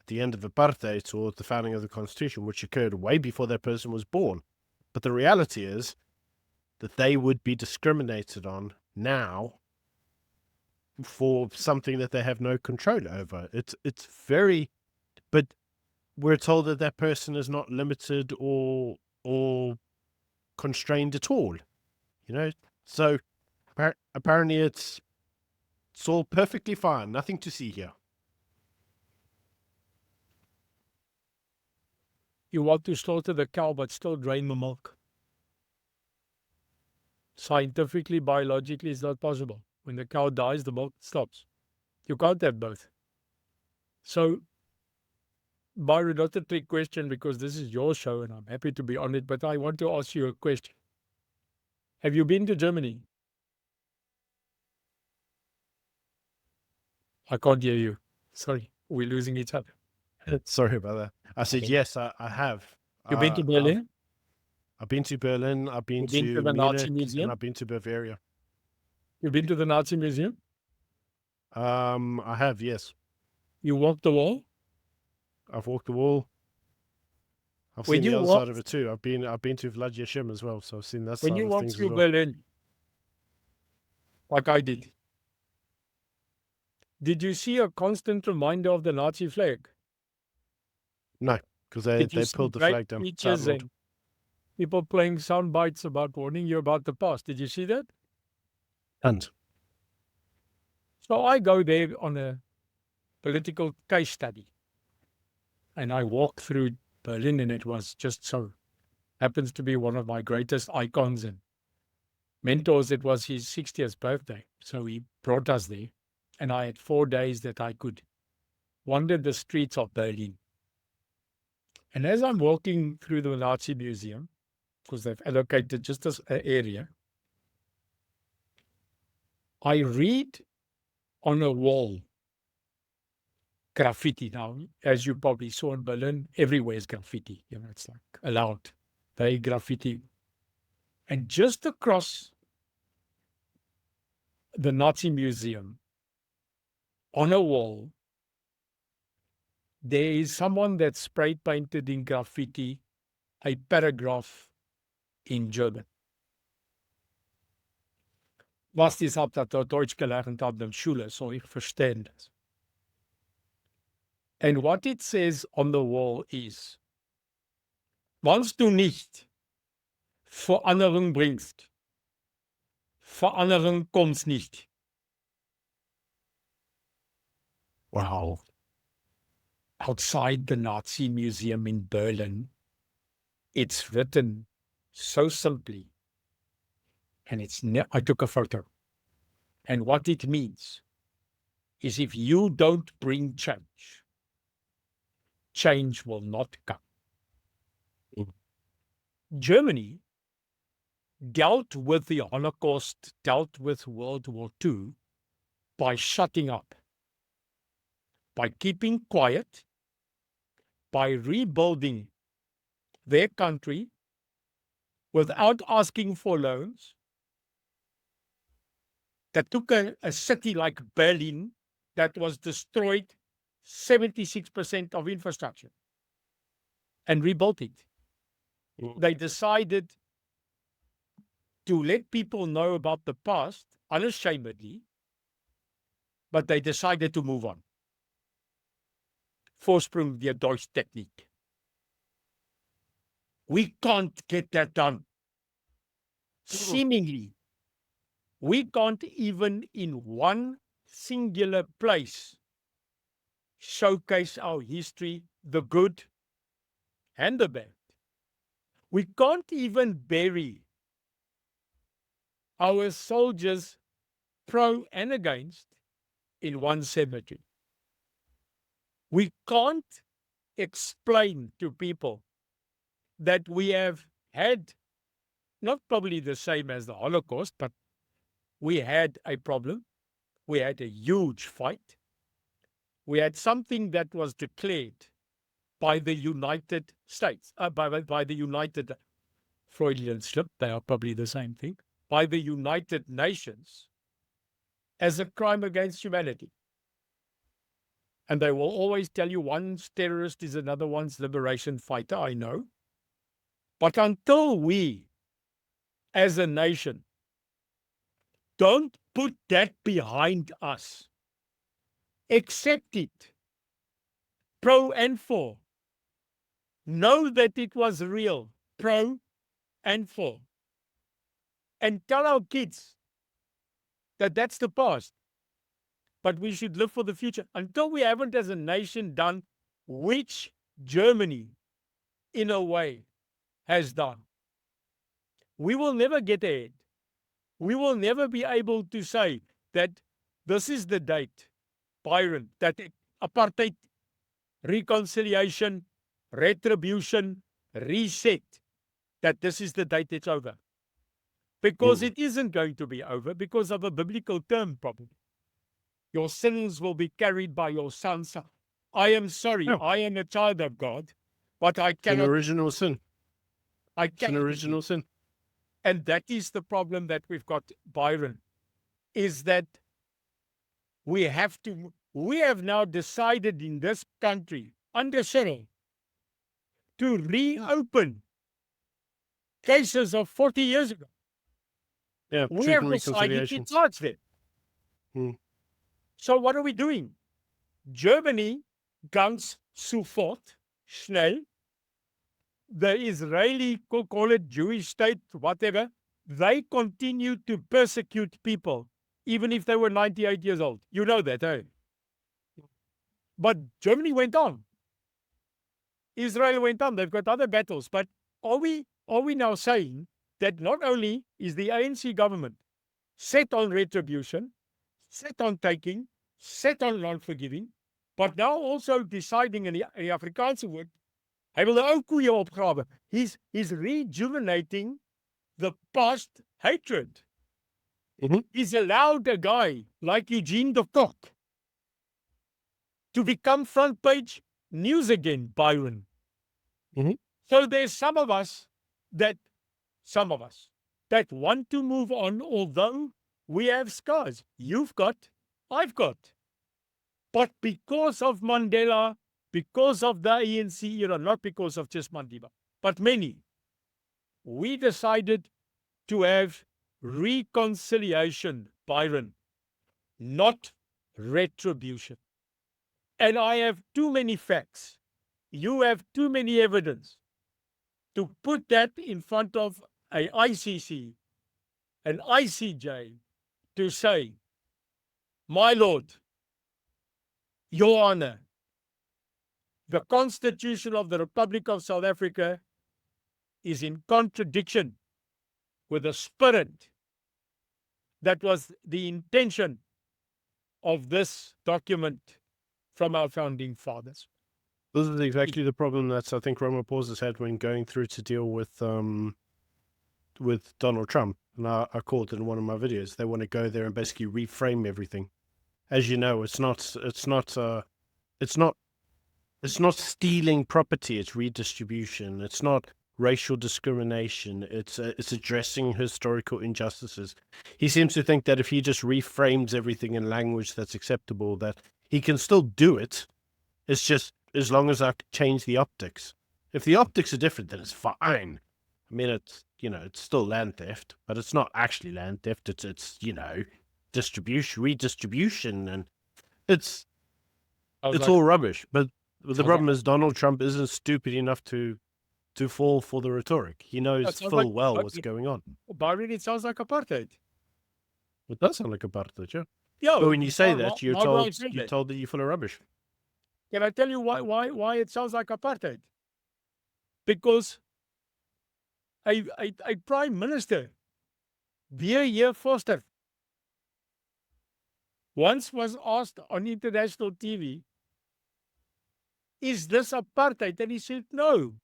at the end of apartheid or the founding of the Constitution, which occurred way before that person was born. But the reality is that they would be discriminated on now for something that they have no control over. It's very, but we're told that that person is not limited or constrained at all, you know. So apparently it's all perfectly fine, nothing to see here. You want to slaughter the cow but still drain the milk. Scientifically, biologically, it's not possible. When the cow dies, the milk stops. You can't have both. So, Byron, not a trick question because this is your show and I'm happy to be on it, but I want to ask you a question. Have you been to Germany? I can't hear you. Sorry, we're losing each other. Sorry about that. I said, Okay. yes, I have. You've been to Berlin? I've been to Berlin, I've been You've been to to the Nazi Munich, Museum? and I've been to Bavaria. You've been to the Nazi Museum? I have, yes. You walked the wall? I've walked the wall. I've When seen the you other walk- side of it too. I've been to Vladimir Shim as well, so I've seen that When side you of walked things as through well. Berlin, like I did you see a constant reminder of the Nazi flag? No, because they Did you see pulled the great flag down. speeches outlawed. and people playing sound bites about warning you about the past? Did you see that? And So I go there on a political case study. And I walk through Berlin, and it was just so happens to be one of my greatest icons and mentors. It was his 60th birthday. So he brought us there. And I had 4 days that I could wander the streets of Berlin. And as I'm walking through the Nazi Museum, because they've allocated just this area, I read on a wall graffiti. Now, as you probably saw in Berlin, everywhere is graffiti. You know, it's like allowed. They graffiti. And just across the Nazi Museum, on a wall, there is someone that spray painted in graffiti a paragraph in German. Was ich habe das Deutsch gelernt habe in der Schule, so ich verstehe das. And what it says on the wall is, once du nicht Veränderung bringst, Veränderung kommt nicht. wow. Outside the Nazi Museum in Berlin, it's written so simply. And I took a photo. And what it means is if you don't bring change, change will not come. Germany dealt with the Holocaust, dealt with World War II by shutting up, by keeping quiet, by rebuilding their country without asking for loans. That took a city like Berlin that was destroyed 76% of infrastructure and rebuilt it. They decided to let people know about the past unashamedly, but they decided to move on. Vorsprung via Deutsch technique. We can't get that done. Seemingly, we can't even in one singular place showcase our history, the good and the bad. We can't even bury our soldiers, pro and against, in one cemetery. We can't explain to people that we have had, not probably the same as the Holocaust, but we had a problem. We had a huge fight. We had something that was declared by the United States, by the United, Freudian slip, they are probably the same thing, by the United Nations as a crime against humanity. And they will always tell you one's terrorist is another one's liberation fighter, I know. But until we, as a nation, don't put that behind us, accept it, pro and for, know that it was real, pro and for, and tell our kids that that's the past, but we should live for the future. Until we haven't, as a nation, done which Germany, in a way, has done, we will never get ahead. We will never be able to say that this is the date, Byron, that apartheid, reconciliation, retribution, reset, that this is the date it's over. Because it isn't going to be over because of a biblical term, probably. Your sins will be carried by your sons. I am sorry, No. I am a child of God, but I It's an cannot. original sin. I It's an cannot. original sin. And that is the problem that we've got, Byron, is that we have now decided in this country, under Cyril, to reopen cases of 40 years ago. Yeah, We truth have and decided reconciliation. to charge them. Hmm. So what are we doing? Germany, ganz sofort, schnell, the Israeli, call it Jewish state, whatever, they continue to persecute people, even if they were 98 years old. You know that, eh? But Germany went on. Israel went on. They've got other battles. But are we now saying that not only is the ANC government set on retribution, set on taking, set on non-forgiving, but now also deciding in the Afrikaanse woord, hy wil 'n ou koeie opgrawe. He's rejuvenating the past hatred. Mhm. He's allowed a guy like Eugene de Kock to become front page news again, Byron. Mhm. So there's some of us that want to move on, although we have scars. You've got, I've got. But because of Mandela, because of the ANC era, not because of just Madiba, but many, we decided to have reconciliation, Byron, not retribution. And I have too many facts. You have too many evidence to put that in front of an ICC, an ICJ, to say, my Lord, Your Honor, the Constitution of the Republic of South Africa is in contradiction with the spirit that was the intention of this document from our founding fathers. This is exactly the problem that I think Ramaphosa has had when going through to deal with Donald Trump. And I called it in one of my videos. They want to go there and basically reframe everything. As you know, it's not stealing property. It's redistribution. It's not racial discrimination. It's addressing historical injustices. He seems to think that if he just reframes everything in language that's acceptable, that he can still do it. It's just as long as I change the optics. If the optics are different, then it's fine. I mean, it's still land theft, but it's not actually land theft. It's redistribution, and it's all rubbish. But the problem is Donald Trump isn't stupid enough to fall for the rhetoric. He knows full well what's going on. Byron, it sounds like apartheid. It does sound like apartheid, yeah. Yeah. But when you say that, you're told that you're full of rubbish. Can I tell you why it sounds like apartheid? Because a prime minister Beer here, Foster, once was asked on international TV, is this apartheid? And he said, no,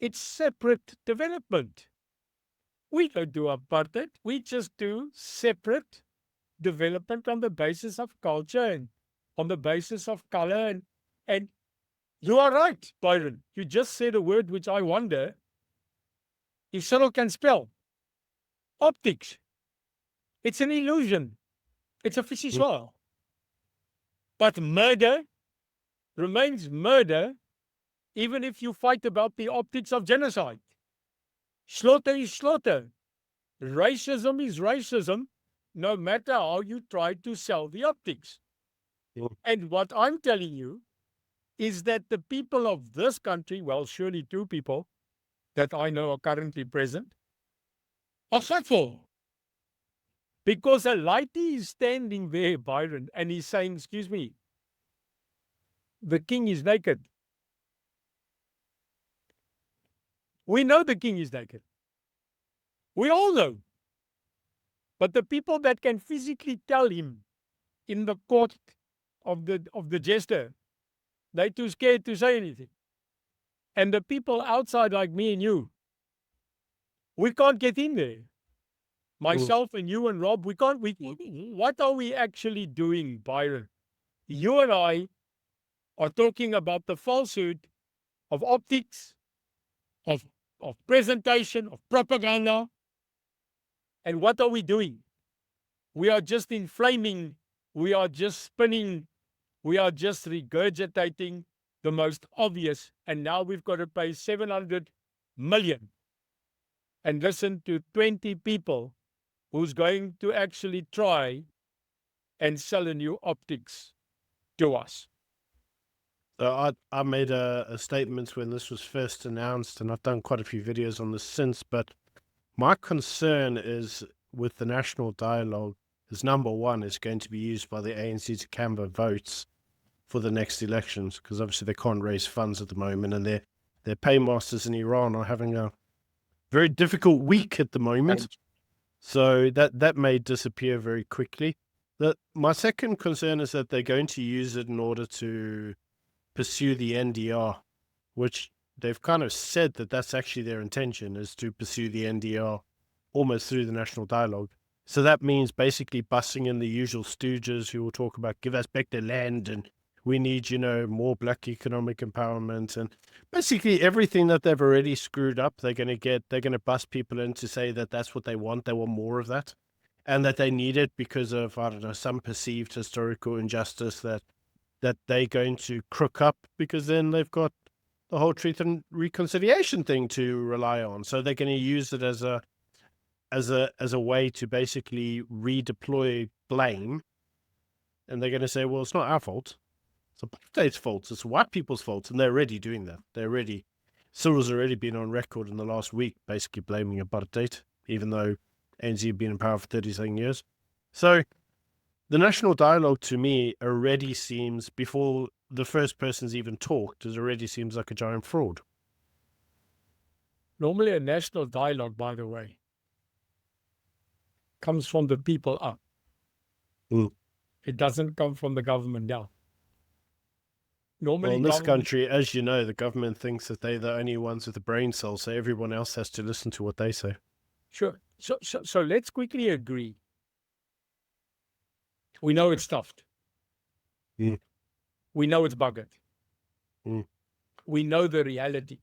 it's separate development. We don't do apartheid. We just do separate development on the basis of culture and on the basis of color. And you are right, Byron. You just said a word which I wonder if Cyril can spell. Optics. It's an illusion. It's a physical. But murder remains murder even if you fight about the optics of genocide. Slaughter is slaughter. Racism is racism, no matter how you try to sell the optics. And what I'm telling you is that the people of this country, well, surely two people that I know are currently present, are thoughtful. Because a lighty is standing there, Byron, and he's saying, excuse me, the king is naked. We know the king is naked. We all know. But the people that can physically tell him in the court of the jester, they're too scared to say anything. And the people outside like me and you, we can't get in there. Myself and you and Rob, we can't. What are we actually doing, Byron? You and I are talking about the falsehood of optics, of presentation, of propaganda. And what are we doing? We are just inflaming, we are just spinning, we are just regurgitating the most obvious. And now we've got to pay 700 million and listen to 20 people who's going to actually try and sell a new optics to us. So I made a statement when this was first announced, and I've done quite a few videos on this since, but my concern is with the national dialogue is number one is going to be used by the ANC to canvass votes for the next elections, because obviously they can't raise funds at the moment, and their paymasters in Iran are having a very difficult week at the moment. So that may disappear very quickly. My second concern is that they're going to use it in order to pursue the NDR, which they've kind of said that that's actually their intention, is to pursue the NDR almost through the national dialogue. So that means basically bussing in the usual stooges who will talk about give us back the land and we need, more black economic empowerment, and basically everything that they've already screwed up, they're going to bust people in to say that that's what they want. They want more of that, and that they need it because of, I don't know, some perceived historical injustice that they're going to crook up, because then they've got the whole truth and reconciliation thing to rely on. So they're going to use it as a way to basically redeploy blame, and they're going to say, well, it's not our fault. It's apartheid's fault. It's white people's fault. And they're already doing that. Cyril's already been on record in the last week basically blaming apartheid, even though ANC have been in power for 30-something years. So the national dialogue to me already seems, before the first person's even talked, it already seems like a giant fraud. Normally a national dialogue, by the way, comes from the people up. It doesn't come from the government down. Normally, well, in this country, as you know, the government thinks that they're the only ones with the brain cell, so everyone else has to listen to what they say. Sure. So let's quickly agree. We know it's stuffed. We know it's buggered. We know the reality.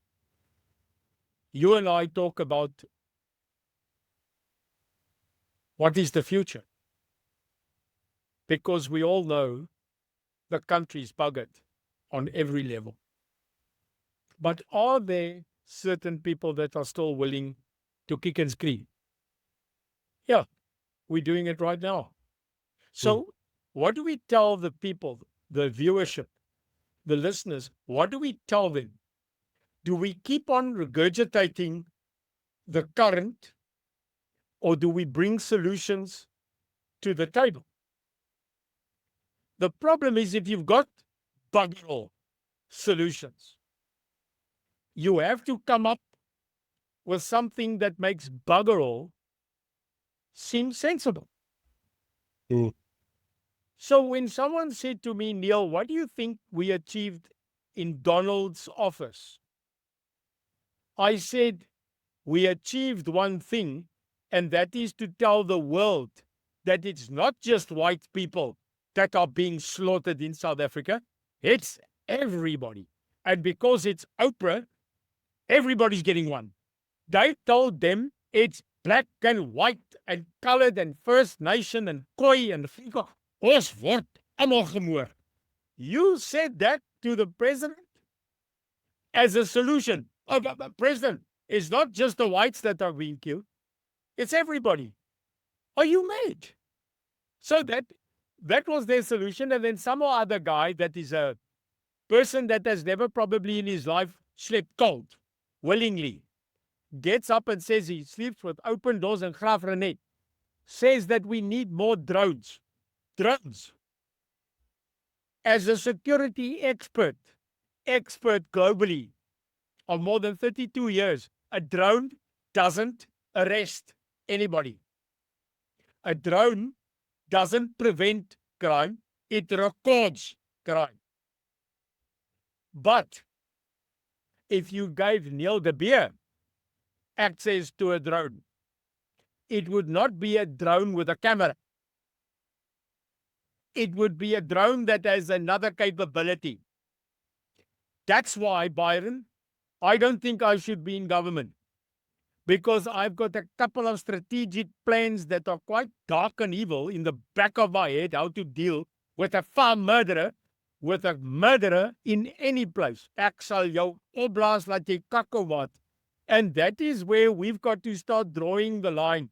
You and I talk about what is the future, because we all know the country is buggered on every level. But are there certain people that are still willing to kick and scream? Yeah, we're doing it right now. So what do we tell the people, the viewership, the listeners? What do we tell them? Do we keep on regurgitating the current, or do we bring solutions to the table? The problem is, if you've got bugger all solutions, you have to come up with something that makes bugger all seems sensible. Mm. So when someone said to me, Neil, what do you think we achieved in Donald's office? I said, we achieved one thing, and that is to tell the world that it's not just white people that are being slaughtered in South Africa, it's everybody. And because it's Oprah, everybody's getting one. They told them it's black and white and colored and First Nation and Khoi and Afrika. Ons word almal gemoor. You said that to the president as a solution. Oh, but President, it's not just the whites that are being killed. It's everybody. Are you mad? So that was their solution. And then some other guy that is a person that has never probably in his life slept cold, willingly, gets up and says he sleeps with open doors and Graaf Renet, says that we need more drones. Drones. As a security expert globally of more than 32 years, a drone doesn't arrest anybody. A drone doesn't prevent crime, it records crime. But if you gave Neil de Beer access to a drone, it would not be a drone with a camera. It would be a drone that has another capability. That's why, Byron, I don't think I should be in government, because I've got a couple of strategic plans that are quite dark and evil in the back of my head, how to deal with a farm murderer, with a murderer in any place. Ek sal jou opblaas laat jy kakko wat. And that is where we've got to start drawing the line.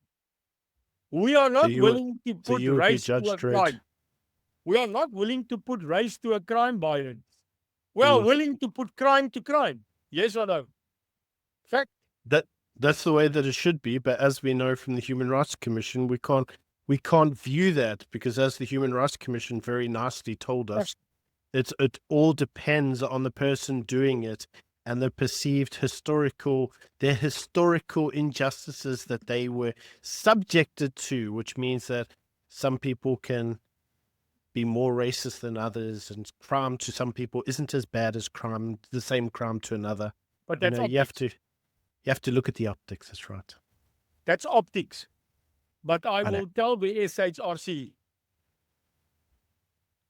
We are not willing to put race to a crime. We are not willing to put race to a crime, Byron. We are willing to put crime to crime. Yes or no? Fact. That's the way that it should be, but as we know from the Human Rights Commission, we can't view that, because as the Human Rights Commission very nicely told us, it all depends on the person doing it and the perceived historical injustices that they were subjected to, which means that some people can be more racist than others, and crime to some people isn't as bad as crime, the same crime to another. But that's you have to look at the optics. That's right. That's optics. But I will tell the SHRC,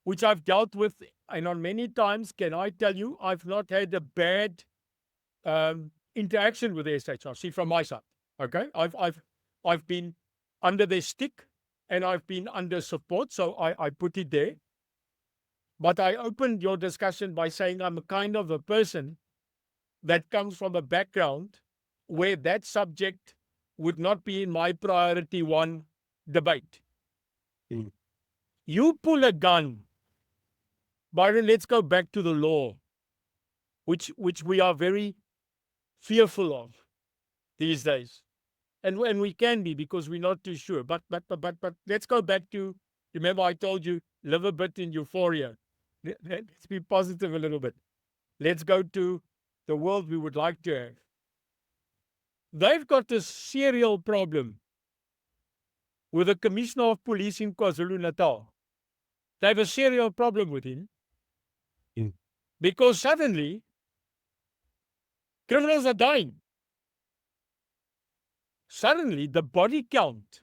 which I've dealt with, and on many times, can I tell you, I've not had a bad interaction with the SHRC from my side. Okay, I've been under their stick, and I've been under support, so I put it there. But I opened your discussion by saying I'm a kind of a person that comes from a background where that subject would not be in my priority one debate. You pull a gun, Byron, let's go back to the law, which we are very fearful of these days. And we can be, because we're not too sure. But let's go back to, remember I told you, live a bit in euphoria. Let's be positive a little bit. Let's go to the world we would like to have. They've got a serial problem with the Commissioner of Police in KwaZulu-Natal. They have a serial problem with him because suddenly criminals are dying. Suddenly the body count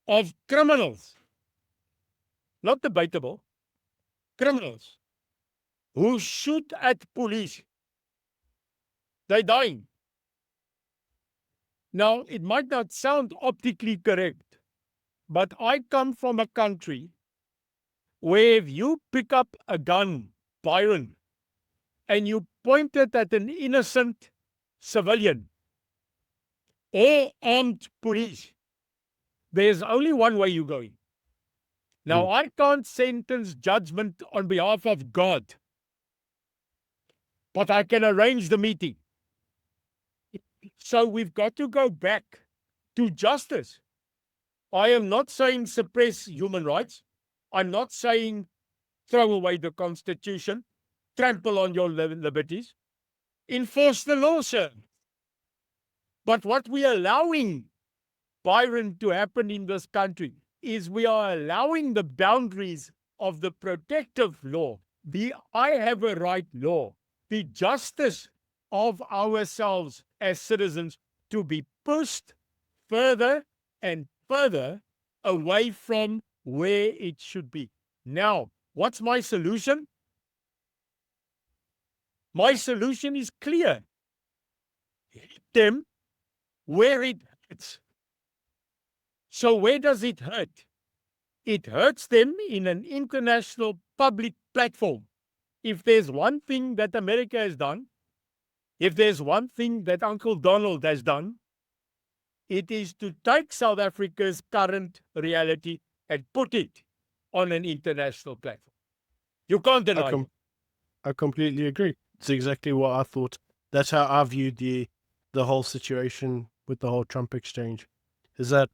of criminals, not debatable, criminals who shoot at police, they're dying. Now, it might not sound optically correct, but I come from a country where if you pick up a gun, Byron, and you point it at an innocent civilian or armed police, there's only one way you're going. Now, I can't sentence judgment on behalf of God, but I can arrange the meeting. So we've got to go back to justice. I am not saying suppress human rights. I'm not saying throw away the Constitution, trample on your liberties. Enforce the law, sir. But what we're allowing Byron, to happen in this country is we are allowing the boundaries of the protective law, the I have a right law, the justice of ourselves as citizens to be pushed further and further away from where it should be. Now, what's my solution? My solution is clear. Hit them where it hurts. So where does it hurt? It hurts them in an international public platform. If there's one thing that America has done, if there's one thing that Uncle Donald has done, it is to take South Africa's current reality and put it on an international platform. You can't deny it. I completely agree. It's exactly what I thought. That's how I viewed the whole situation with the whole Trump exchange. Is that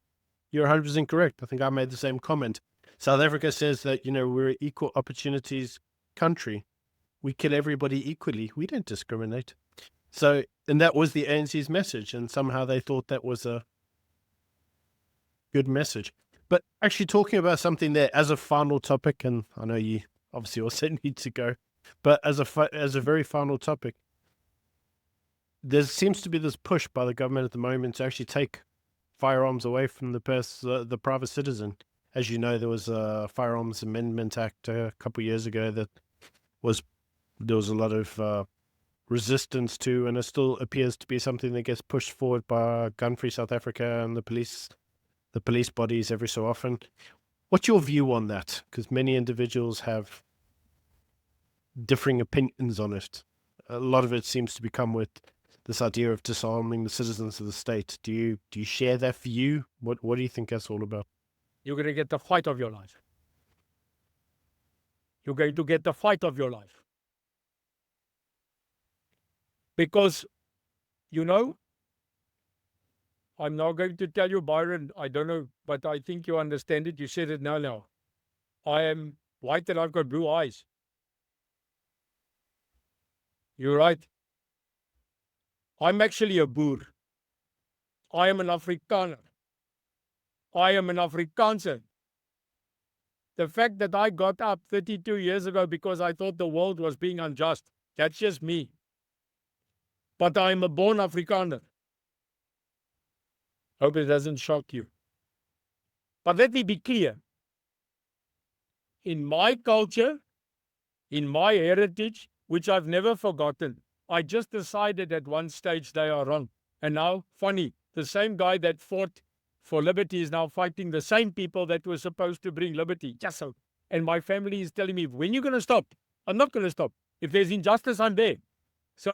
you're 100% correct. I think I made the same comment. South Africa says that, we're an equal opportunities country. We kill everybody equally. We don't discriminate. So, and that was the ANC's message, and somehow they thought that was a good message. But actually talking about something there as a final topic, and I know you obviously also need to go, but as a very final topic, there seems to be this push by the government at the moment to actually take firearms away from the private citizen. As you know, there was a Firearms Amendment Act a couple of years ago that there was a lot of resistance to, and it still appears to be something that gets pushed forward by Gun Free South Africa and the police bodies every so often. What's your view on that? Because many individuals have differing opinions on it. A lot of it seems to become with this idea of disarming the citizens of the state. Do you share that view? What do you think that's all about? You're going to get the fight of your life. You're going to get the fight of your life. Because, I'm now going to tell you, Byron, I don't know, but I think you understand it. You said it now. I am white and I've got blue eyes. You're right. I'm actually a boer. I am an Afrikaner. I am an Afrikaanser. The fact that I got up 32 years ago because I thought the world was being unjust, that's just me. But I'm a born Afrikaner. Hope it doesn't shock you. But let me be clear. In my culture, in my heritage, which I've never forgotten, I just decided at one stage they are wrong. And now, funny, the same guy that fought for liberty is now fighting the same people that were supposed to bring liberty. Just so. And my family is telling me, when are you going to stop? I'm not going to stop. If there's injustice, I'm there. So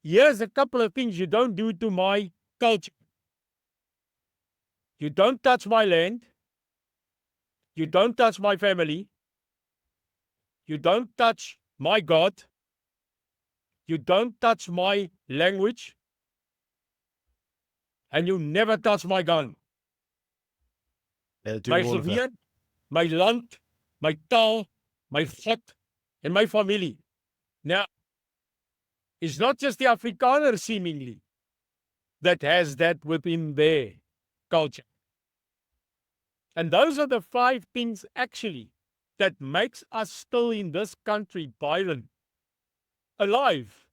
here's a couple of things you don't do to my culture. You don't touch my land. You don't touch my family. You don't touch my God. You don't touch my language. And you never touch my gun. My geweer, my land, my taal, my God, and my family. Now, it's not just the Afrikaner seemingly that has that within their culture. And those are the 5 things actually that makes us still in this country, Byron, alive.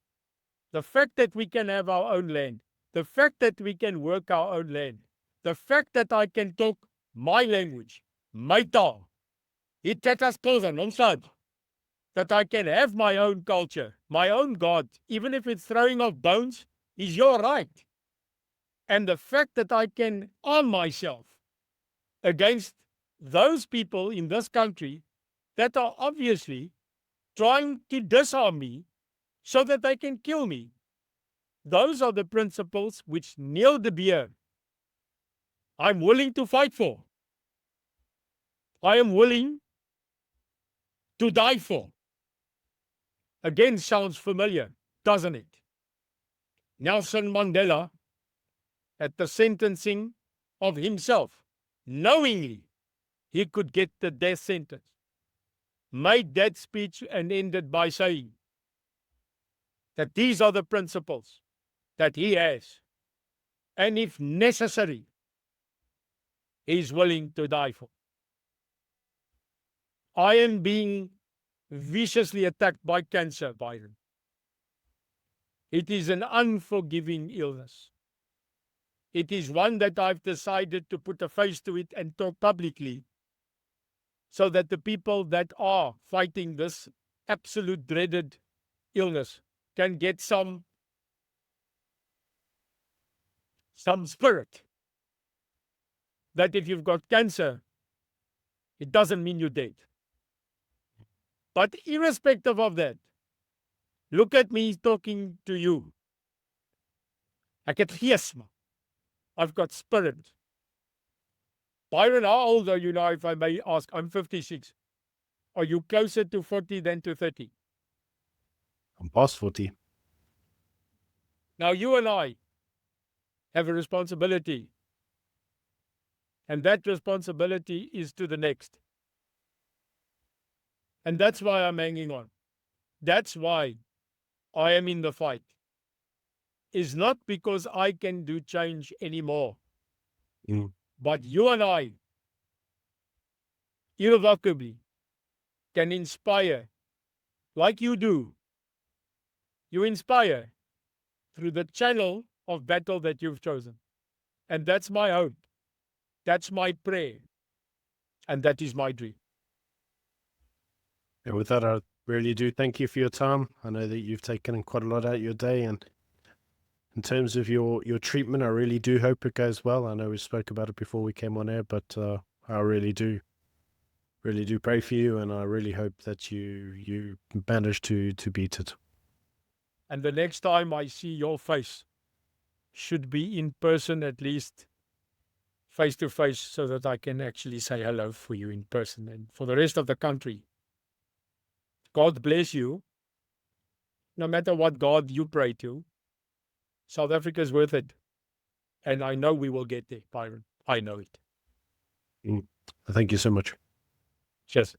The fact that we can have our own land, the fact that we can work our own land, the fact that I can talk my language, my taal, that I can have my own culture, my own God, even if it's throwing off bones, is your right. And the fact that I can arm myself against those people in this country that are obviously trying to disarm me so that they can kill me. Those are the principles which Neil de Beer, I'm willing to fight for. I am willing to die for. Again, sounds familiar, doesn't it? Nelson Mandela, at the sentencing of himself, knowingly he could get the death sentence, made that speech and ended by saying that these are the principles that he has. And if necessary, he's willing to die for. I am being viciously attacked by cancer, Byron. It is an unforgiving illness. It is one that I've decided to put a face to it and talk publicly, so that the people that are fighting this absolute dreaded illness can get some spirit. That if you've got cancer, it doesn't mean you're dead. But irrespective of that, look at me talking to you. Ek het gees, man. I've got spirit. Byron, how old are you now, if I may ask? I'm 56. Are you closer to 40 than to 30? I'm past 40. Now, you and I have a responsibility. And that responsibility is to the next. And that's why I'm hanging on. That's why I am in the fight. Is not because I can do change anymore. But you and I, irrevocably, can inspire, like you do. You inspire through the channel of battle that you've chosen. And that's my hope. That's my prayer. And that is my dream. And with that, I really do thank you for your time. I know that you've taken quite a lot out of your day, and in terms of your treatment, I really do hope it goes well. I know we spoke about it before we came on air, but I really do pray for you, and I really hope that you manage to beat it. And the next time I see your face should be in person, at least face to face, so that I can actually say hello for you in person. And for the rest of the country, God bless you. No matter what God you pray to, South Africa is worth it. And I know we will get there, Byron. I know it. Thank you so much. Cheers.